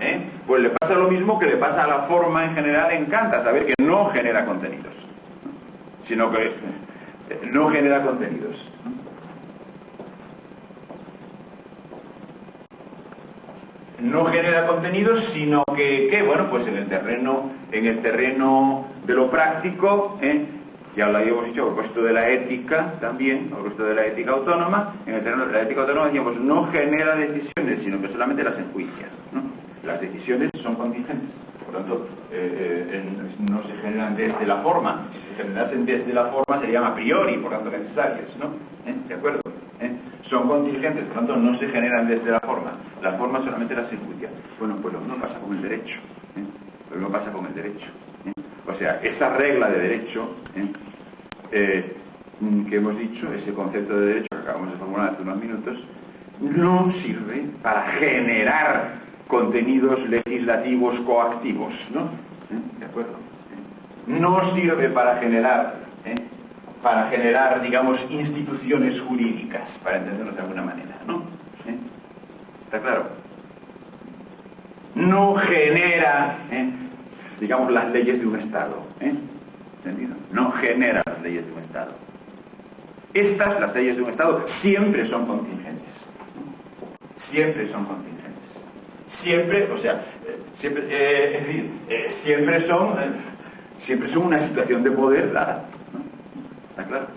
pues le pasa lo mismo que le pasa a la forma en general en Kant, a saber que no genera contenidos, sino que no genera contenidos. No genera contenidos, sino que bueno, pues en el terreno de lo práctico, ya lo habíamos dicho a propósito de la ética también, a propósito de la ética autónoma, en el terreno de la ética autónoma decíamos no genera decisiones, sino que solamente las enjuicia, ¿no? Las decisiones son contingentes, por lo tanto no se generan desde la forma. Si se generasen desde la forma serían a priori, por tanto necesarias, ¿no? ¿De acuerdo? Son contingentes, por lo tanto no se generan desde la forma. La forma solamente las enjuicia. Bueno, pues lo mismo pasa con el derecho. Lo mismo pasa con el derecho. O sea, esa regla de derecho que hemos dicho, ese concepto de derecho que acabamos de formular hace unos minutos, no sirve para generar contenidos legislativos coactivos, ¿no? ¿De acuerdo? No sirve para generar, digamos, instituciones jurídicas, para entendernos de alguna manera, ¿no? ¿Está claro? No genera, digamos, las leyes de un Estado, ¿entendido? No genera las leyes de un Estado. Las leyes de un Estado, siempre son contingentes. Siempre son contingentes. Siempre, o sea, siempre son una situación de poder dada, ¿no? ¿Está claro?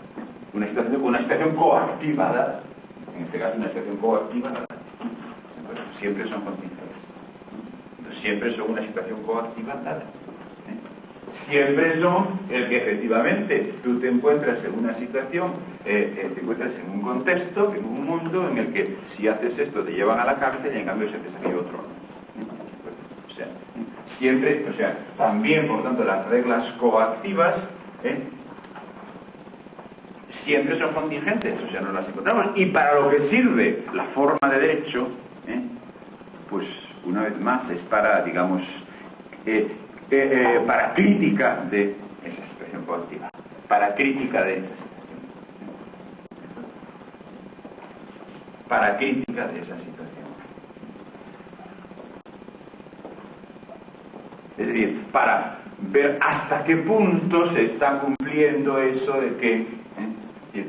Una situación coactiva dada. En este caso, una situación coactiva dada. Siempre son contingentes. Siempre son una situación coactiva dada. Siempre son el que efectivamente tú te encuentras en una situación, te encuentras en un contexto, en un mundo en el que si haces esto te llevan a la cárcel y en cambio si haces aquello otro. O sea, siempre, también por tanto las reglas coactivas siempre son contingentes, o sea, no las encontramos. Y para lo que sirve la forma de derecho, pues una vez más es para, digamos, para crítica de esa situación coactiva, para crítica de esa situación, para crítica de esa situación. Es decir, para ver hasta qué punto se está cumpliendo eso de que,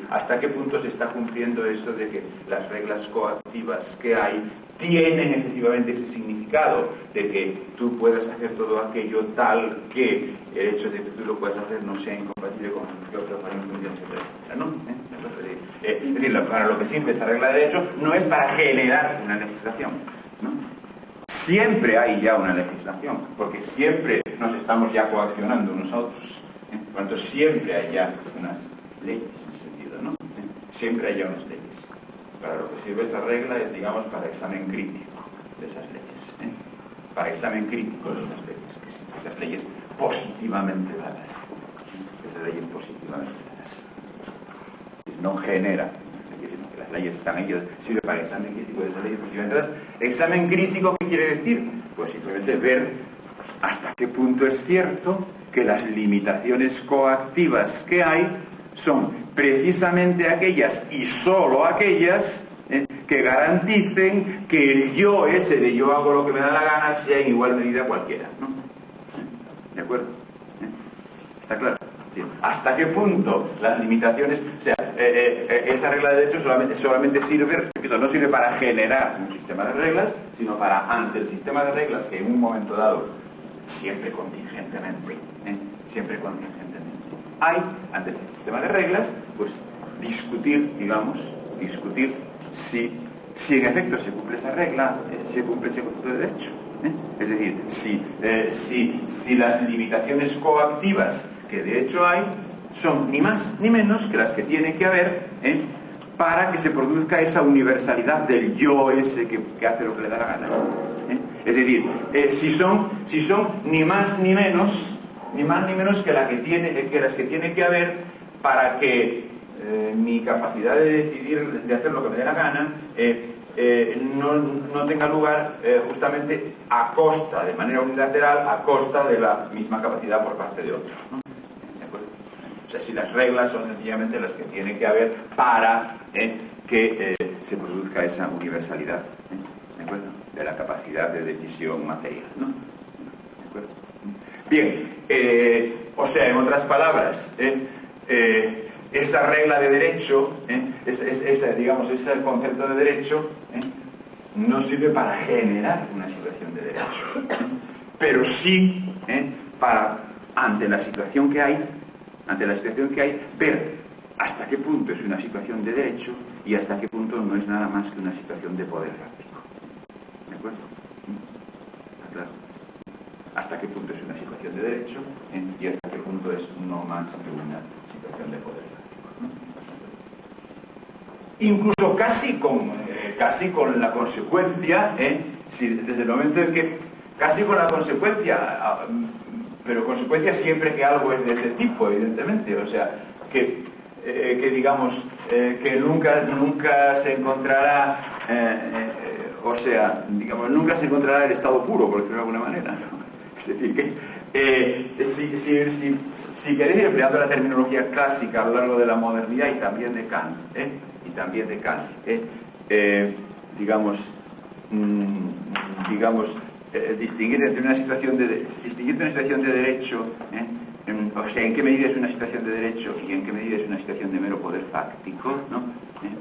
hasta qué punto se está cumpliendo eso de que las reglas coactivas que hay tienen efectivamente ese significado de que tú puedas hacer todo aquello tal que el hecho de que tú lo puedas hacer no sea incompatible con que otro para influir, etcétera, ¿no? Es decir, para lo que sirve esa regla de derecho no es para generar una legislación, ¿no? siempre hay ya una legislación, porque siempre nos estamos ya coaccionando unos a otros. Por lo tanto, siempre hay ya unas leyes en ese sentido, ¿no? Siempre hay ya unas leyes. Para lo que sirve esa regla es, digamos, para examen crítico de esas leyes. Para examen crítico de esas leyes, que esas leyes positivamente dadas. Esas leyes positivamente dadas. No genera, sino que las leyes están ahí, sirve para examen crítico de esas leyes positivamente dadas. ¿Examen crítico qué quiere decir? Pues simplemente ver hasta qué punto es cierto que las limitaciones coactivas que hay son precisamente aquellas y solo aquellas que garanticen que el yo ese de yo hago lo que me da la gana sea en igual medida cualquiera, ¿no? ¿De acuerdo? ¿Está claro? Sí. ¿Hasta qué punto las limitaciones, o sea, esa regla de derecho solamente sirve, repito, no sirve para generar un sistema de reglas, sino para, ante el sistema de reglas que en un momento dado, siempre contingentemente, hay, ante ese sistema de reglas, pues discutir si en efecto se cumple esa regla, se cumple ese concepto de derecho. Es decir, si las limitaciones coactivas que de hecho hay son ni más ni menos que las que tiene que haber para que se produzca esa universalidad del yo ese que hace lo que le da la gana. Es decir, si son ni más ni menos que las que tiene que haber para que mi capacidad de decidir, de hacer lo que me dé la gana, no tenga lugar justamente a costa, de manera unilateral, a costa de la misma capacidad por parte de otros, ¿no? ¿De acuerdo? O sea, si las reglas son sencillamente las que tiene que haber para que se produzca esa universalidad, ¿de acuerdo? De la capacidad de decisión material, ¿no? ¿De acuerdo? Bien, o sea, en otras palabras, esa regla de derecho, ese concepto de derecho, no sirve para generar una situación de derecho, pero sí para, ante la situación que hay, ver hasta qué punto es una situación de derecho y hasta qué punto no es nada más que una situación de poder fáctico. ¿De acuerdo? ¿Está claro? Hasta qué punto es una situación de derecho y hasta qué punto es no más que una situación de poder fáctico. Incluso casi con la consecuencia, desde el momento en que, casi con la consecuencia, pero consecuencia siempre que algo es de ese tipo, evidentemente, o sea, que digamos, que nunca se encontrará, nunca se encontrará el estado puro, por decirlo de alguna manera, ¿no? Es decir, que si queréis ir empleando la terminología clásica a lo largo de la modernidad y también de Kant, distinguir entre una situación de derecho, o sea, en qué medida es una situación de derecho y en qué medida es una situación de mero poder fáctico, ¿no?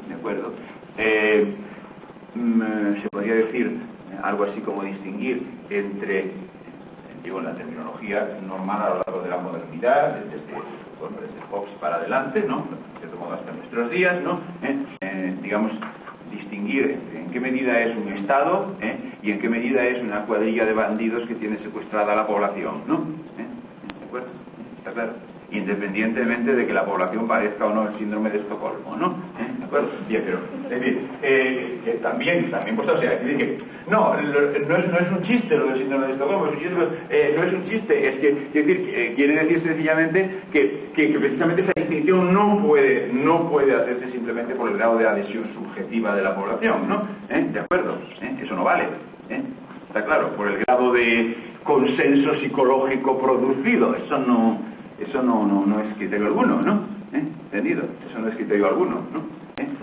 ¿De acuerdo? Se podría decir algo así como distinguir entre, digo, la terminología normal a lo largo de la modernidad, desde Hobbes para adelante, ¿no? De cierto modo hasta nuestros días, ¿no? Distinguir en qué medida es un Estado y en qué medida es una cuadrilla de bandidos que tiene secuestrada a la población, ¿no? ¿De acuerdo? ¿Está claro? Independientemente de que la población padezca o no el síndrome de Estocolmo, ¿no? ¿De acuerdo? Bien, pero, es decir, que también pues, o sea, es decir, que no es un chiste lo del síndrome de Estocolmo, no es un chiste, es que, quiere decir sencillamente que precisamente esa distinción no puede hacerse simplemente por el grado de adhesión subjetiva de la población, ¿no? ¿De acuerdo? Eso no vale, está claro, por el grado de consenso psicológico producido, eso no es criterio alguno, ¿no? ¿Entendido? Eso no es criterio alguno, ¿no?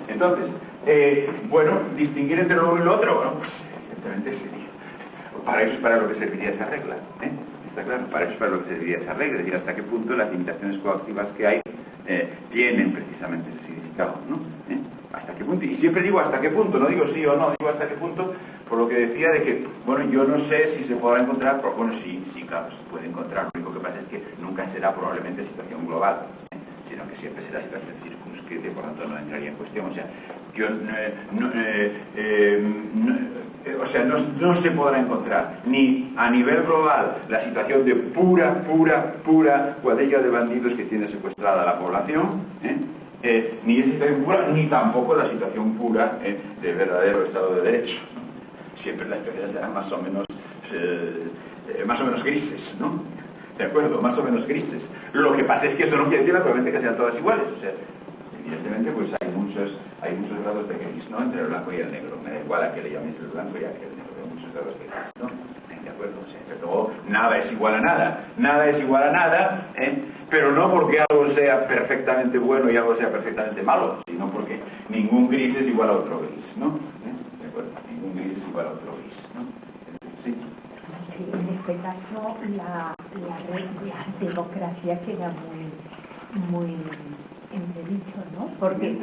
Entonces, distinguir entre lo uno y lo otro, bueno, pues evidentemente sería. Para eso es para lo que serviría esa regla, ¿está claro? Para eso es para lo que serviría esa regla, es decir, hasta qué punto las limitaciones coactivas que hay tienen precisamente ese significado, ¿no? ¿Hasta qué punto? Y siempre digo hasta qué punto, no digo sí o no, digo hasta qué punto, por lo que decía de que, yo no sé si se podrá encontrar, pero sí, claro, se puede encontrar, lo único que pasa es que nunca será probablemente situación global, sino que siempre será situación circunscrita y por tanto no entraría en cuestión. O sea, yo no se podrá encontrar ni a nivel global la situación de pura cuadrilla de bandidos que tiene secuestrada a la población, ni esa situación pura, ni tampoco la situación pura de verdadero Estado de Derecho. Siempre las situaciones serán más o menos grises, ¿no? ¿De acuerdo? Más o menos grises. Lo que pasa es que eso no quiere decir naturalmente que sean todas iguales. O sea, evidentemente pues hay muchos grados de gris, ¿no? Entre el blanco y el negro. Me da igual a que le llaméis el blanco y a que el negro. Hay muchos grados de gris, ¿no? ¿De acuerdo? O sea, pero nada es igual a nada. Nada es igual a nada, pero no porque algo sea perfectamente bueno y algo sea perfectamente malo, sino porque ningún gris es igual a otro gris, ¿no? ¿De acuerdo? Ningún gris es igual a otro gris, ¿no? Sí. En este caso, la democracia queda muy entredicho, ¿no? Porque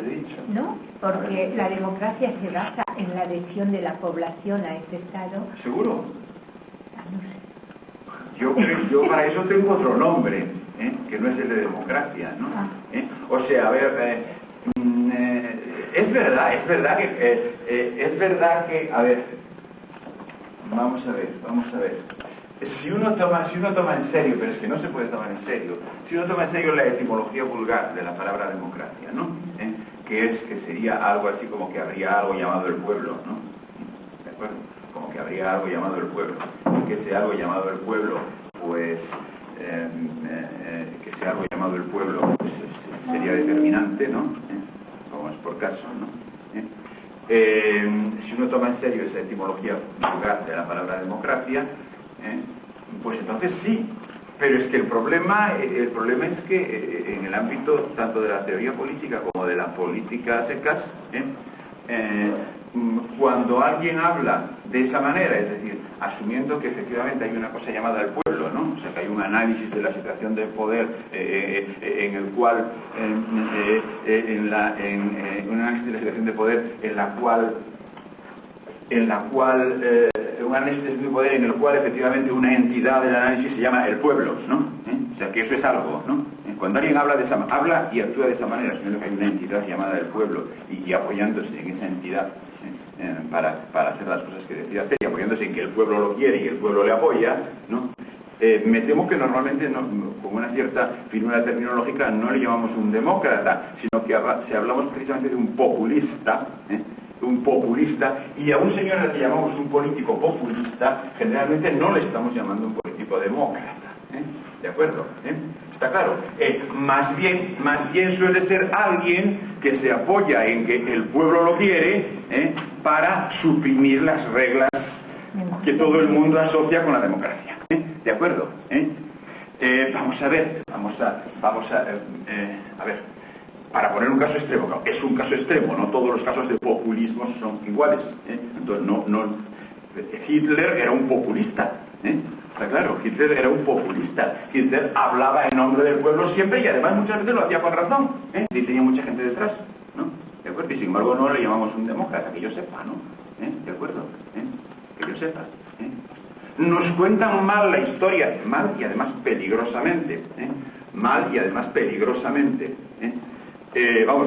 la democracia se basa en la adhesión de la población a ese Estado. ¿Seguro? No sé. Yo para eso tengo otro nombre, que no es el de democracia, ¿no? O sea, a ver, es verdad que, a ver, vamos a ver. Si uno toma en serio, pero es que no se puede tomar en serio, si uno toma en serio la etimología vulgar de la palabra democracia, ¿no? Que sería algo así como que habría algo llamado el pueblo, ¿no? ¿De acuerdo? Como que habría algo llamado el pueblo. Y que ese algo llamado el pueblo, pues, sería determinante, ¿no? Como es por caso, ¿no? Si uno toma en serio esa etimología vulgar de la palabra democracia, pues entonces sí, pero es que el problema es que en el ámbito tanto de la teoría política como de la política a secas, cuando alguien habla de esa manera, es decir, asumiendo que efectivamente hay una cosa llamada el pueblo, ¿no? O sea, que hay un análisis de la situación de poder en el cual, un análisis de la situación de poder un análisis de poder en el cual efectivamente una entidad del análisis se llama el pueblo, ¿no? O sea, que eso es algo, ¿no? Cuando alguien habla y actúa de esa manera, asumiendo que hay una entidad llamada el pueblo y apoyándose en esa entidad para hacer las cosas que decide hacer y apoyándose en que el pueblo lo quiere y el pueblo le apoya, ¿no? Me temo que normalmente, con una cierta finura terminológica, no le llamamos un demócrata, sino que si hablamos precisamente de un populista, y a un señor al que llamamos un político populista, generalmente no le estamos llamando un político demócrata. ¿De acuerdo? ¿Está claro? Más bien suele ser alguien que se apoya en que el pueblo lo quiere para suprimir las reglas que todo el mundo asocia con la democracia. ¿De acuerdo? Vamos a ver, para poner un caso extremo, no, es un caso extremo, no todos los casos de populismo son iguales. Entonces, Hitler era un populista. Está claro, Hitler era un populista. Hitler hablaba en nombre del pueblo siempre y además muchas veces lo hacía con razón. Sí, tenía mucha gente detrás, ¿no? ¿De acuerdo? Y sin embargo no le llamamos un demócrata, que yo sepa, ¿no? ¿De acuerdo? Que yo sepa. Nos cuentan mal la historia, mal y además peligrosamente.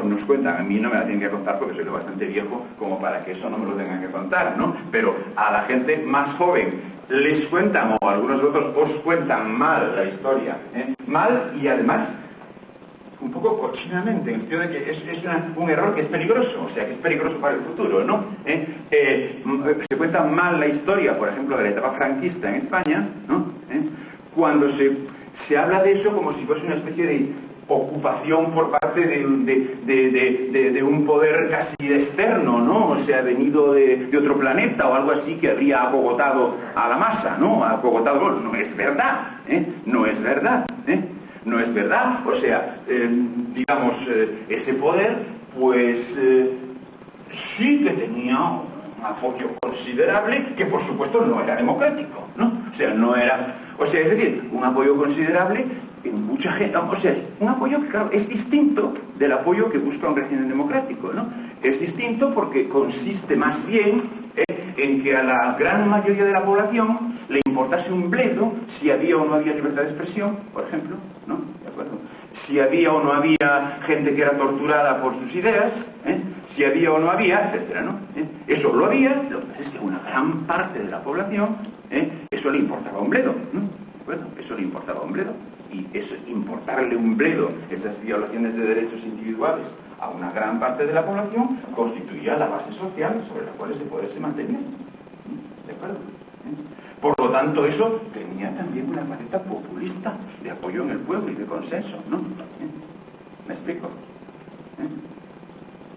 Nos cuentan, a mí no me la tienen que contar porque soy lo bastante viejo como para que eso no me lo tengan que contar, ¿no? Pero a la gente más joven les cuentan, o algunos de otros os cuentan mal la historia, mal y además un poco cochinamente, en el sentido de que es un error que es peligroso, o sea, que es peligroso para el futuro, ¿no? Se cuenta mal la historia, por ejemplo, de la etapa franquista en España, ¿no? Cuando se habla de eso como si fuese una especie de ocupación por parte de un poder casi externo, ¿no? O sea, venido de otro planeta o algo así que habría acogotado a la masa, ¿no? No es verdad, no es verdad, no es verdad. O sea, ese poder, pues, sí que tenía un apoyo considerable que, por supuesto, no era democrático, ¿no? Es decir, un apoyo considerable en mucha gente, es un apoyo que, claro, es distinto del apoyo que busca un régimen democrático, ¿no? Es distinto porque consiste más bien en que a la gran mayoría de la población le importase un bledo si había o no había libertad de expresión, por ejemplo, ¿no? ¿De acuerdo? si había o no había gente que era torturada por sus ideas, si había o no había, etcétera, ¿no? Eso lo había, lo que pasa es que a una gran parte de la población eso le importaba un bledo, ¿no? Bueno, eso le importaba un bledo, y eso, importarle un bledo esas violaciones de derechos individuales a una gran parte de la población constituía la base social sobre la cual ese poder se mantenía. ¿De acuerdo? Por lo tanto, eso tenía también una faceta populista de apoyo en el pueblo y de consenso, ¿no? ¿Me explico?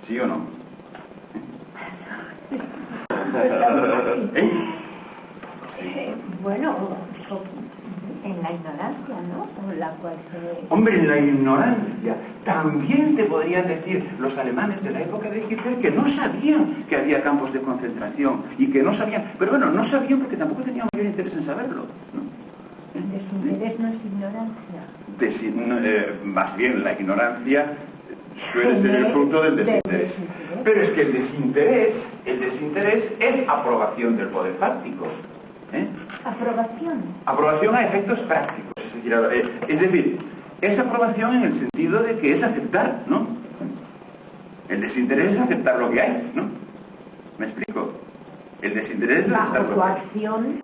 ¿Sí o no? Sí. Bueno, en la ignorancia, ¿no? Por la cual se... Hombre, en la ignorancia. También te podrían decir los alemanes de la época de Hitler que no sabían que había campos de concentración y que no sabían, pero bueno, no sabían porque tampoco tenían mayor interés en saberlo, ¿no? El desinterés no es ignorancia. Más bien, la ignorancia suele ser el fruto del desinterés. Pero es que el desinterés es aprobación del poder fáctico. Aprobación a efectos prácticos. Es decir, es aprobación en el sentido de que es aceptar, ¿no? El desinterés es aceptar lo que hay, ¿no? ¿Me explico? El desinterés es aceptar lo que hay. Bajo coacción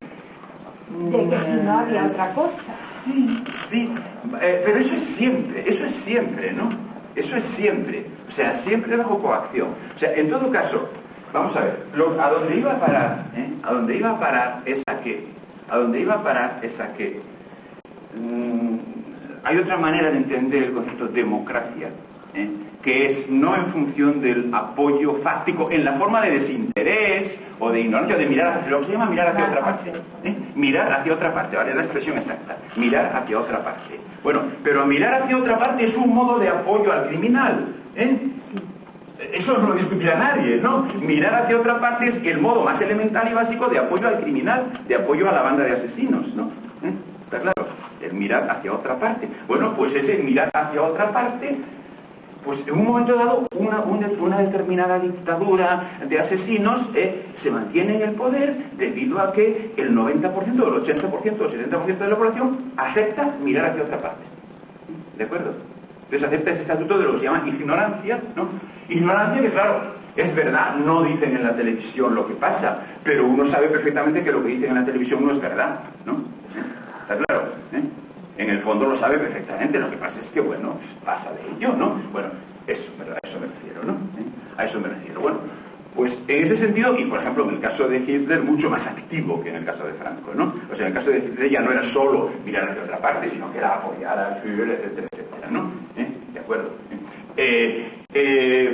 de que si no había otra cosa. Sí, pero eso es siempre, ¿no? Eso es siempre, o sea, siempre bajo coacción. O sea, en todo caso, vamos a ver, a donde iba a parar, a donde iba a parar es a que hay otra manera de entender el concepto democracia, que es no en función del apoyo fáctico en la forma de desinterés o de ignorancia, de mirar hacia, lo que se llama mirar hacia otra parte. Mirar hacia otra parte, ¿vale? Es la expresión exacta, mirar hacia otra parte. Bueno, pero mirar hacia otra parte es un modo de apoyo al criminal, Eso no lo discutirá nadie, ¿no? Mirar hacia otra parte es el modo más elemental y básico de apoyo al criminal, de apoyo a la banda de asesinos, ¿no? ¿Está claro? El mirar hacia otra parte. Bueno, pues ese mirar hacia otra parte, pues en un momento dado una determinada dictadura de asesinos se mantiene en el poder debido a que el 90%, el 80%, el 70% de la población acepta mirar hacia otra parte. ¿De acuerdo? Entonces acepta ese estatuto de lo que se llama ignorancia, ¿no? Ignorancia que, claro, es verdad, no dicen en la televisión lo que pasa, pero uno sabe perfectamente que lo que dicen en la televisión no es verdad, ¿no? ¿Está claro? En el fondo lo sabe perfectamente, lo que pasa es que, bueno, pasa de ello, ¿no? Bueno, eso, ¿verdad? A eso me refiero, ¿no? A eso me refiero. Bueno, pues en ese sentido, y por ejemplo en el caso de Hitler, mucho más activo que en el caso de Franco, ¿no? O sea, en el caso de Hitler ya no era solo mirar hacia otra parte, sino que era apoyar al Führer, etcétera, etcétera, ¿no? ¿De acuerdo?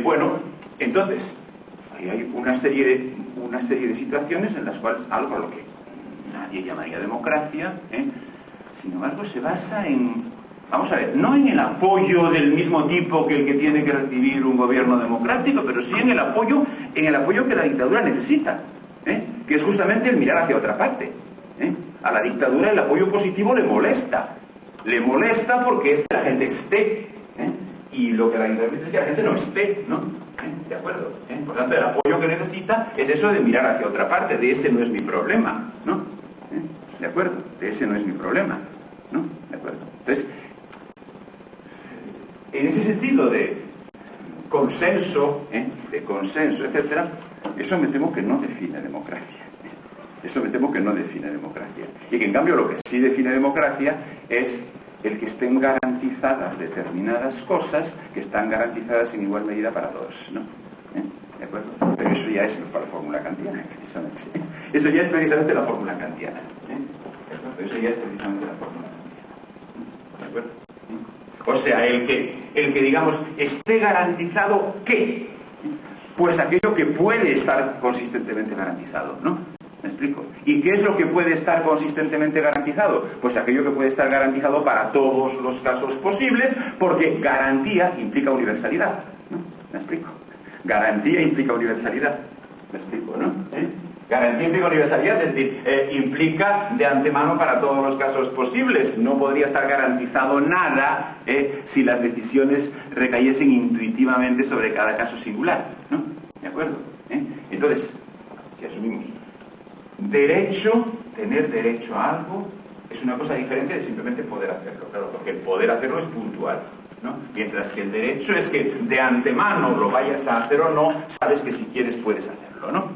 Bueno, entonces, ahí hay una serie de situaciones en las cuales algo a lo que nadie llamaría democracia, sin embargo, se basa en, vamos a ver, no en el apoyo del mismo tipo que el que tiene que recibir un gobierno democrático, pero sí en el apoyo que la dictadura necesita, que es justamente el mirar hacia otra parte. A la dictadura el apoyo positivo le molesta porque es que la gente esté, y lo que la dictadura es que la gente no esté, ¿no? ¿De acuerdo? Por tanto, el apoyo que necesita es eso de mirar hacia otra parte, de ese no es mi problema, ¿no? ¿De acuerdo? De ese no es mi problema, ¿no? ¿De acuerdo? Entonces, en ese sentido de consenso, etcétera, eso me temo que no define democracia. Eso me temo que no define democracia. Y que en cambio lo que sí define democracia es el que estén garantizadas determinadas cosas que están garantizadas en igual medida para todos, ¿no? ¿De acuerdo? Pero eso ya es la fórmula kantiana, precisamente. Eso ya es precisamente la fórmula kantiana. Eso ya es precisamente la fórmula kantiana. ¿De acuerdo? O sea, el que digamos, esté garantizado, ¿qué? Pues aquello que puede estar consistentemente garantizado, ¿no? ¿Me explico? ¿Y qué es lo que puede estar consistentemente garantizado? Pues aquello que puede estar garantizado para todos los casos posibles, porque garantía implica universalidad, ¿no? ¿Me explico? Garantía implica universalidad. ¿Me explico, no? Garantía implica universalidad, es decir, implica de antemano para todos los casos posibles. No podría estar garantizado nada si las decisiones recayesen intuitivamente sobre cada caso singular, ¿no? ¿De acuerdo? Entonces, si asumimos tener derecho a algo es una cosa diferente de simplemente poder hacerlo, claro, porque el poder hacerlo es puntual. ¿no? Mientras que el derecho es que de antemano lo vayas a hacer o no, sabes que si quieres puedes hacerlo, ¿no?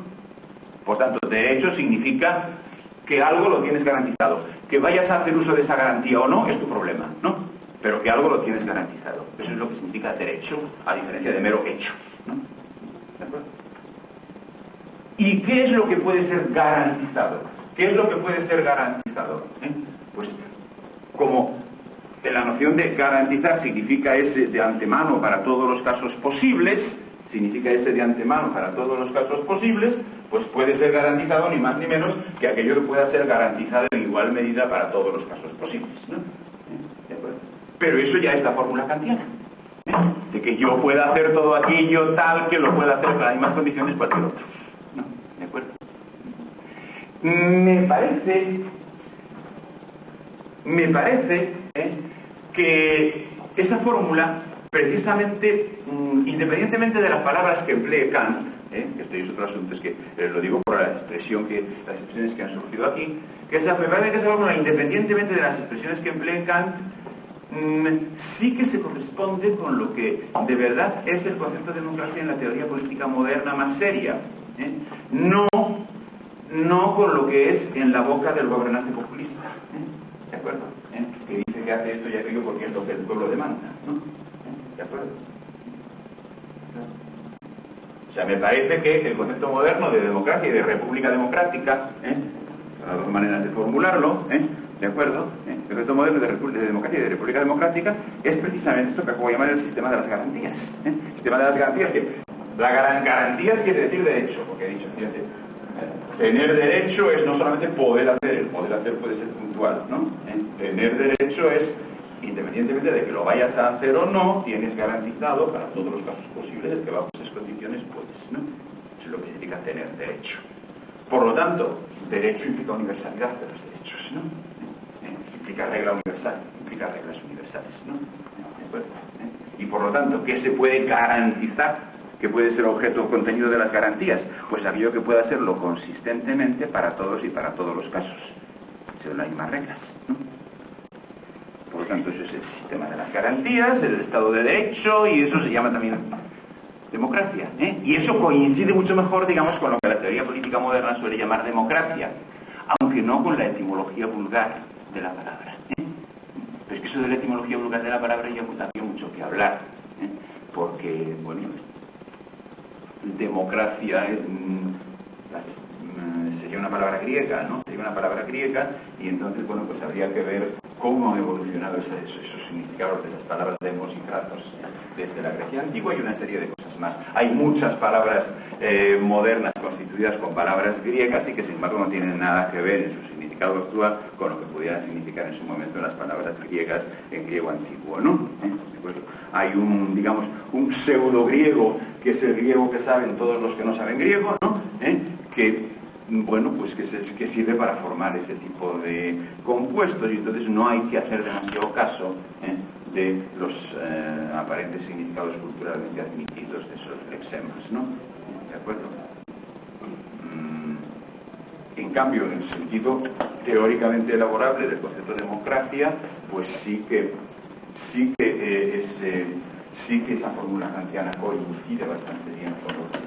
Por tanto, derecho significa que algo lo tienes garantizado. Que vayas a hacer uso de esa garantía o no es tu problema, ¿no? Pero que algo lo tienes garantizado. Eso es lo que significa derecho, a diferencia de mero hecho, ¿no? ¿De acuerdo? ¿Y qué es lo que puede ser garantizado? ¿Qué es lo que puede ser garantizado? Pues como la noción de garantizar significa ese de antemano para todos los casos posibles, pues puede ser garantizado ni más ni menos que aquello que pueda ser garantizado en igual medida para todos los casos posibles, ¿no? ¿De acuerdo? Pero eso ya es la fórmula kantiana, de que yo pueda hacer todo aquello tal que lo pueda hacer con las mismas condiciones cualquier otro, ¿no? ¿De acuerdo? Me parece que esa fórmula, precisamente, independientemente de las palabras que emplee Kant, que esto es otro asunto, es que lo digo por las expresiones que han surgido aquí, me parece que esa fórmula, independientemente de las expresiones que emplee Kant, sí que se corresponde con lo que de verdad es el concepto de democracia en la teoría política moderna más seria, no con lo que es en la boca del gobernante populista, ¿de acuerdo? Que dice que hace esto y aquello porque es lo que el pueblo demanda, ¿no? ¿De acuerdo? O sea, me parece que el concepto moderno de democracia y de república democrática, las dos maneras de formularlo, ¿de acuerdo? El concepto moderno de democracia y de república democrática es precisamente esto que acabo de llamar el sistema de las garantías. El sistema de las garantías, que garantías quiere decir derecho, porque he dicho, fíjate, tener derecho es no solamente poder hacer, el poder hacer puede ser puntual, ¿no? Tener derecho es, independientemente de que lo vayas a hacer o no, tienes garantizado para todos los casos posibles el que bajo esas condiciones puedes, ¿no? Eso es lo que significa tener derecho. Por lo tanto, derecho implica universalidad de los derechos, ¿no? Implica regla universal, implica reglas universales, ¿no? ¿De acuerdo? Y por lo tanto, ¿qué se puede garantizar? ¿Qué puede ser objeto o contenido de las garantías? Pues aquello que pueda serlo consistentemente para todos y para todos los casos, según las mismas reglas, ¿no? Por lo tanto, eso es el sistema de las garantías, el Estado de Derecho, y eso se llama también democracia, y eso coincide mucho mejor, digamos, con lo que la teoría política moderna suele llamar democracia, aunque no con la etimología vulgar de la palabra, Pero es que eso de la etimología vulgar de la palabra ya había mucho que hablar, porque, bueno, democracia sería una palabra griega, ¿no? Sería una palabra griega, y entonces, bueno, pues habría que ver cómo han evolucionado esos significados de esas palabras demos y kratos desde la Grecia antigua y una serie de cosas más. Hay muchas palabras modernas constituidas con palabras griegas y que sin embargo no tienen nada que ver en su significado actual con lo que pudieran significar en su momento las palabras griegas en griego antiguo, ¿no? Hay un pseudo griego, que es el griego que saben todos los que no saben griego, ¿no? Bueno, pues que sirve para formar ese tipo de compuestos, y entonces no hay que hacer demasiado caso de los aparentes significados culturalmente admitidos de esos lexemas, ¿no? ¿De acuerdo? En cambio, en el sentido teóricamente elaborable del concepto de democracia, pues sí que esa fórmula kantiana coincide bastante bien con lo que se